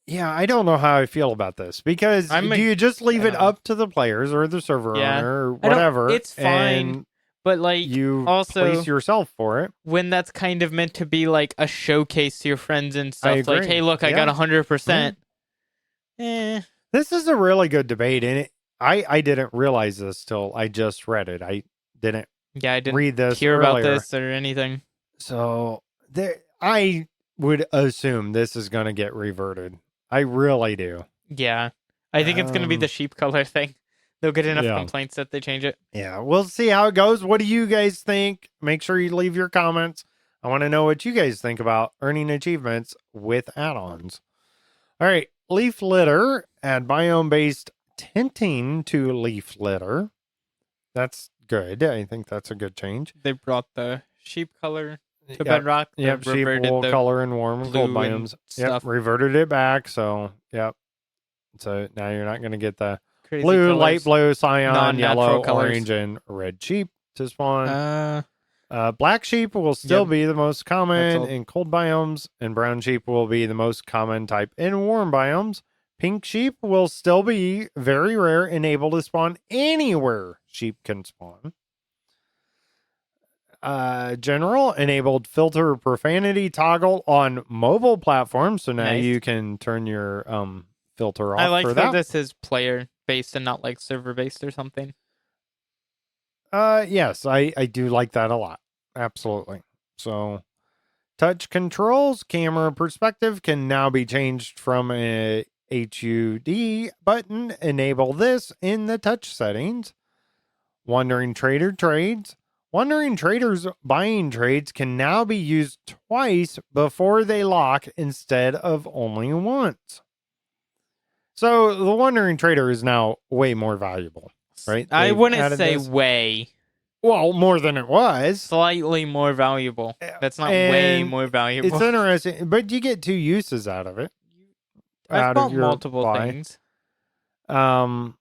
Yeah, I don't know how I feel about this. Because do you just leave it up to the players or the server owner or whatever? It's fine. But like, you also place yourself for it. When that's kind of meant to be like a showcase to your friends and stuff. Like, hey, look, I got 100%. This is a really good debate. And I didn't realize this till I just read it. I didn't read this hear earlier. about this or anything. So I would assume this is going to get reverted. I really do. Yeah. I think it's going to be the sheep color thing. They'll get enough complaints that they change it. Yeah, we'll see how it goes. What do you guys think? Make sure you leave your comments. I want to know what you guys think about earning achievements with add-ons. All right, leaf litter. Add biome-based tinting to leaf litter. That's good. I think that's a good change. They brought the sheep color to Bedrock. Yep, sheep, wool color, and warm and cold biomes. Yep, reverted it back. So, yep. So now you're not going to get the crazy blue, colors, light blue, cyan, yellow, colors. orange, and red sheep to spawn. Black sheep will still Yep. be the most common all. in cold biomes, and brown sheep will be the most common type in warm biomes. Pink sheep will still be very rare and able to spawn anywhere sheep can spawn. General enabled filter profanity toggle on mobile platforms, so now Nice. you can turn your filter off. I like for that that. this is player based and not like server based or something. Yes, I do like that a lot. Absolutely. So, touch controls, camera perspective can now be changed from a HUD button. Enable this in the touch settings. Wandering trader trades. Wandering traders buying trades can now be used twice before they lock instead of only once. So the wandering trader is now way more valuable, right? I They've wouldn't added say this. way. Well, more than it was. Slightly more valuable. That's not way And more valuable. It's interesting, but you get 2 uses out of it. I've bought your multiple buy. things, Well,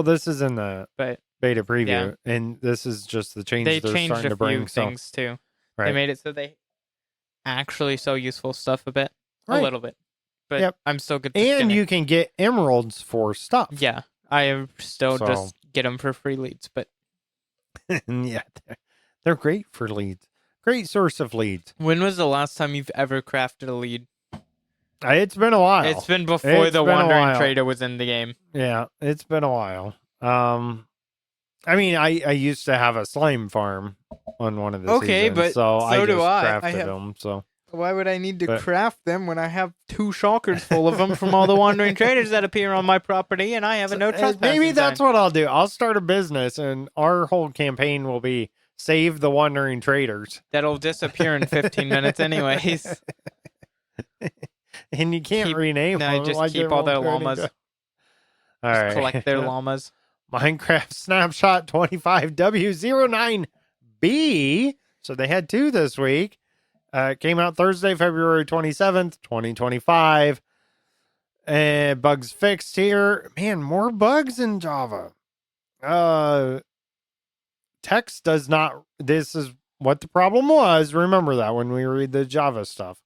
this is in the but beta preview, yeah. and this is just the change they they're changed starting a to bring. few things too. They Right. made it so they actually sell useful stuff a bit, Right. a little bit. But Yep. I'm still good. And you can get emeralds for stuff. Yeah, I still So- just get them for free leads, but Yeah, they're great for leads. Great source of leads. when was the last time you've ever crafted a lead? It's been a while. It's been before It's the been a Wandering while. Trader was in the game. Yeah, it's been a while. I mean, I used to have a slime farm on one of the Okay, seasons, but so I so do just I. crafted I have- them. So Why would I need to But- craft them when I have 2 shulkers full of them from all the Wandering Traders that appear on my property and I have a no trespassing maybe that's sign? what I'll do. I'll start a business, and our whole campaign will be save the wandering traders. That'll disappear in 15 minutes anyways. And you can't Keep- rename No, them. just like keep it all their won't do any llamas. good. All Just right. collect their llamas. Minecraft Snapshot 25W09B. So they had 2 this week. Came out Thursday, February 27th, 2025. And bugs fixed here. Man, more bugs in Java. Text does not. This is what the problem was. Remember that when we read the Java stuff.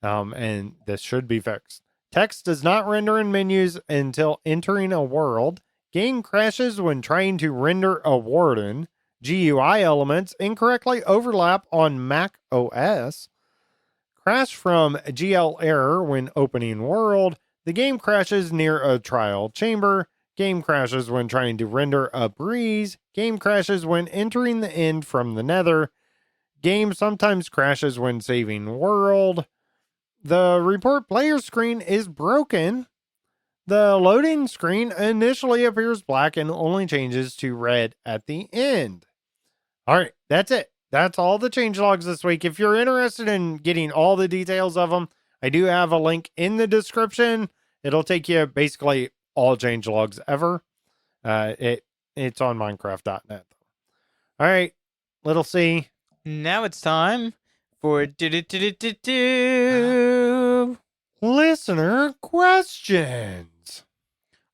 And this should be fixed. Text does not render in menus until entering a world. Game crashes when trying to render a warden. GUI elements incorrectly overlap on Mac OS. Crash from GL error when opening world. The game crashes near a trial chamber. Game crashes when trying to render a breeze. Game crashes when entering the end from the nether. Game sometimes crashes when saving world. The report player screen is broken. The loading screen initially appears black and only changes to red at the end. All right, that's it. That's all the changelogs this week. If you're interested in getting all the details of them, I do have a link in the description. It'll take you basically all changelogs ever. It's on Minecraft.net. All right, little C. Now it's time for Listener questions.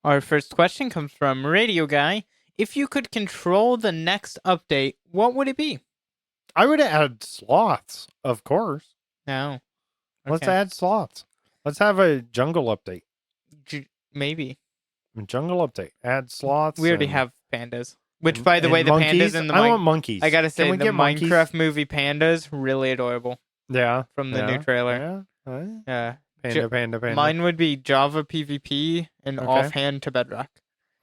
Our first question comes from Radio Guy. If you could control the next update, what would it be? I would add sloths, of course. No. Let's Okay. add sloths. Let's have a jungle update. Maybe. Jungle update. Add sloths. We already and- have pandas. Which, and- by the and way, the monkeys. pandas in the I want monkeys. I gotta say, Can we the get monkeys? Minecraft movie pandas, really adorable Yeah. from the yeah, new trailer. Yeah. Yeah. Panda. Mine would be Java PvP and Okay. offhand to Bedrock.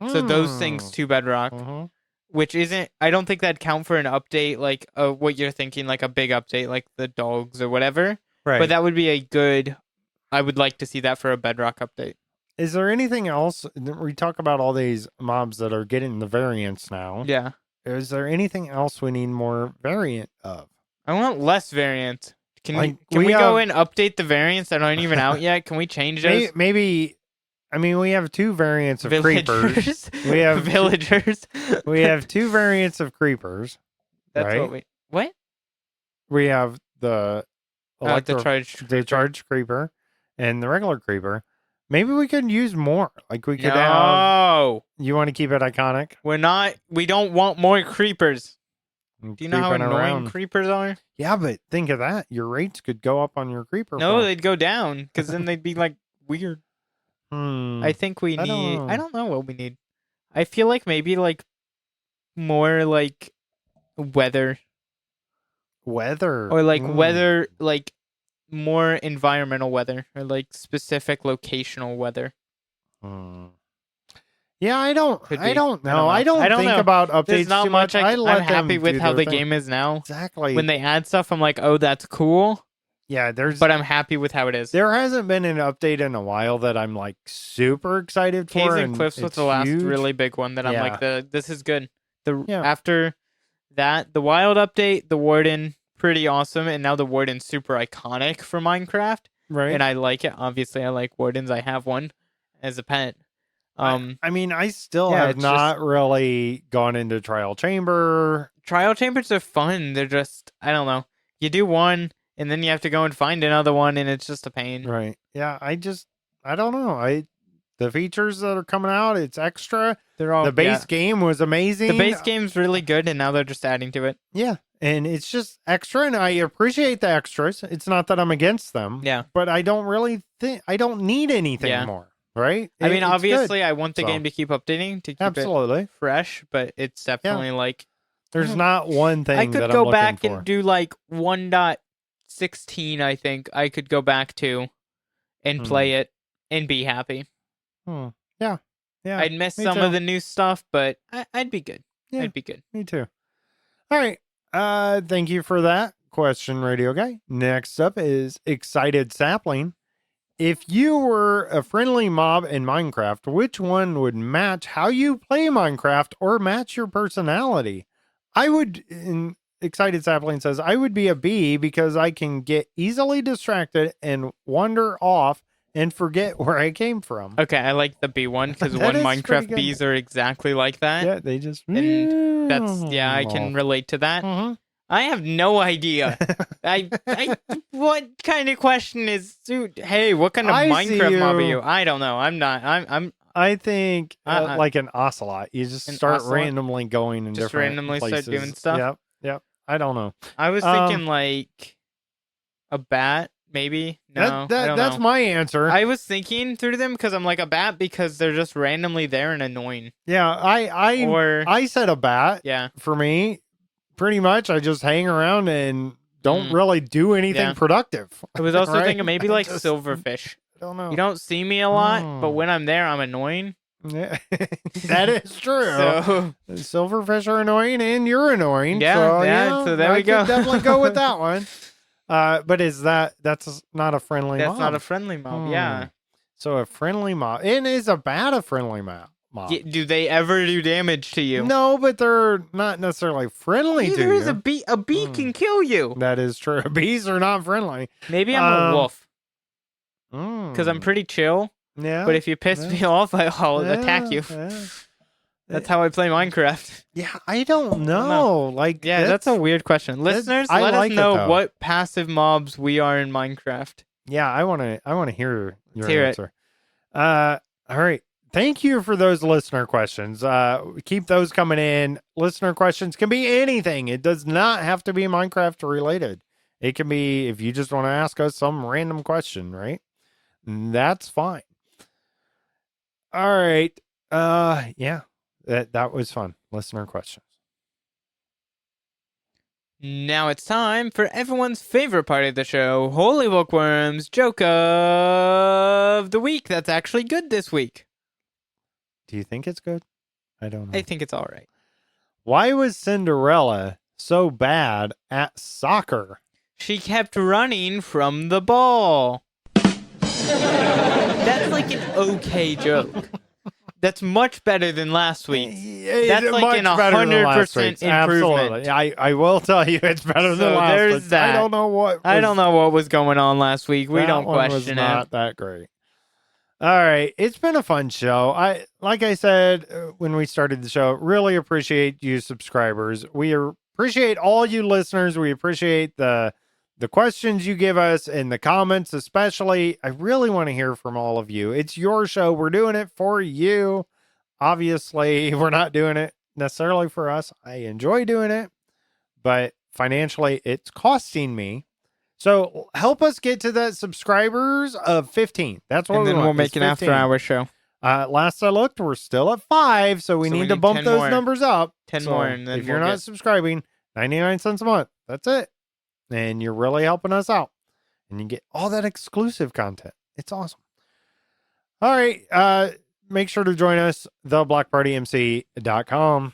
So those Hmm. things to Bedrock, Mhm. which isn't, I don't think that'd count for an update like what you're thinking, like a big update like the dogs or whatever. Right. But that would be a good, I would like to see that for a Bedrock update. Is there anything else? We talk about all these mobs that are getting the variants now. Yeah. Is there anything else we need more variant of? I want less variant. Can Like, we we go have- and update the variants that aren't even out yet? Can we change those? Maybe. I mean, we have 2 variants of creepers. Villagers. We have- villagers. We have 2 variants of creepers. That's right? what we. What? We have the The charge. charge creeper and the regular creeper. Maybe we could use more. Like we could have. No, You want to keep it iconic? we're not. We don't want more creepers. Do you know how annoying creepers are? Yeah, but think of that. Your rates could go up on your creeper No, farm. they'd go down because then they'd be like weird. I think we need. I don't know what we need. I feel like maybe like more like weather or like weather, like more environmental weather or like specific locational weather. Yeah, I don't know. I don't think know. about updates There's not too much. I'm happy them with do how their the thing. game is now. Exactly. When they add stuff, I'm like, oh, that's cool. Yeah, but I'm happy with how it is. There hasn't been an update in a while that I'm like super excited for. Caves and Cliffs was the last really big one that I'm like, this is good. After that, the Wild update, the Warden, pretty awesome, and now the Warden's super iconic for Minecraft. Right. And I like it. Obviously, I like Wardens. I have one as a pet. I mean, I still have not really gone into Trial Chamber. Trial Chambers are fun. They're just, I don't know. You do one, and then you have to go and find another one, and it's just a pain. Right. Yeah, I don't know. The features that are coming out, it's extra. They're all, the base game was amazing. The base game's really good, and now they're just adding to it. Yeah, and it's just extra, and I appreciate the extras. It's not that I'm against them. Yeah. But I don't really think, I don't need anything more. Right? I mean, obviously, I want the game to keep updating, to keep it fresh, but it's definitely like... There's not one thing I could go back and do like 1.16, I think. I could go back to and play it and be happy. Yeah. I'd miss some of the new stuff, but I'd be good. Yeah, I'd be good. Me too. All right. Thank you for that question, Radio Guy. Next up is Excited Sapling. If you were a friendly mob in Minecraft, which one would match how you play Minecraft or match your personality? Excited Sapling says, I would be a bee because I can get easily distracted and wander off and forget where I came from. Okay, I like the bee one because one Minecraft bees are exactly like that. Yeah, they just... And that's, I can relate to that. Mm-hmm. I have no idea. What kind of question is, dude? Hey, what kind of Minecraft mob are you? I don't know. I'm not. I think like an ocelot. You just start randomly going in just different randomly places. Start doing stuff. Yep. I don't know. I was thinking like a bat, maybe. No, that's my answer. I was thinking through them because I'm like a bat because they're just randomly there and annoying. Yeah, I said a bat. Yeah, for me. Pretty much, I just hang around and don't really do anything productive. I was also thinking maybe like silverfish. I don't know. You don't see me a lot, but when I'm there, I'm annoying. Yeah. That is true. So, silverfish are annoying and you're annoying. Yeah, so there we go. I could definitely go with that one. But that's not a friendly mob? That's not a friendly mob, yeah. So a friendly mob. And is a bat a friendly mob? Do they ever do damage to you? No, but they're not necessarily friendly to you. Neither is a bee. A bee can kill you. That is true. Bees are not friendly. Maybe I'm a wolf. Because I'm pretty chill. Yeah. But if you piss me off, I'll attack you. Yeah. That's how I play Minecraft. Yeah, I don't know. That's a weird question. Listeners, let us know what passive mobs we are in Minecraft. Yeah, I want to hear your answer. All right. Thank you for those listener questions. Keep those coming in. Listener questions can be anything. It does not have to be Minecraft related. It can be if you just want to ask us some random question, right? That's fine. All right. Yeah. That was fun. Listener questions. Now it's time for everyone's favorite part of the show, Holy Bookworm's Joke of the Week. That's actually good this week. Do you think it's good? I don't know. I think it's all right. Why was Cinderella so bad at soccer? She kept running from the ball. That's like an okay joke. That's much better than last week. That's like an 100% improvement. Absolutely. I will tell you it's better than last week. There's that. I don't know what was going on last week. We don't question it. Not that great. All right. It's been a fun show. Like I said when we started the show, really appreciate you subscribers. We appreciate all you listeners. We appreciate the questions you give us and the comments especially. I really want to hear from all of you. It's your show. We're doing it for you. Obviously, we're not doing it necessarily for us. I enjoy doing it, but financially it's costing me. So help us get to that subscribers of 15. That's what And we then want. we'll make is an 15. after-hour show. Last I looked, we're still at 5, so we need to bump 10 those more. numbers up. 10 So more, and then if you're we'll not get- subscribing, 99 cents a month. That's it. And you're really helping us out. And you get all that exclusive content. It's awesome. All right. Make sure to join us, theblockpartymc.com.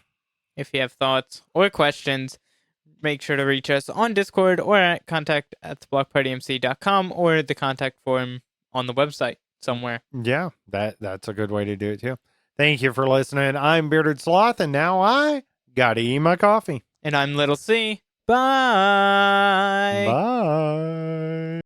If you have thoughts or questions, make sure to reach us on Discord or at contact@theblockpartymc.com or the contact form on the website somewhere. Yeah, that's a good way to do it too. Thank you for listening. I'm Bearded Sloth, and now I gotta eat my coffee. And I'm Little C. Bye. Bye.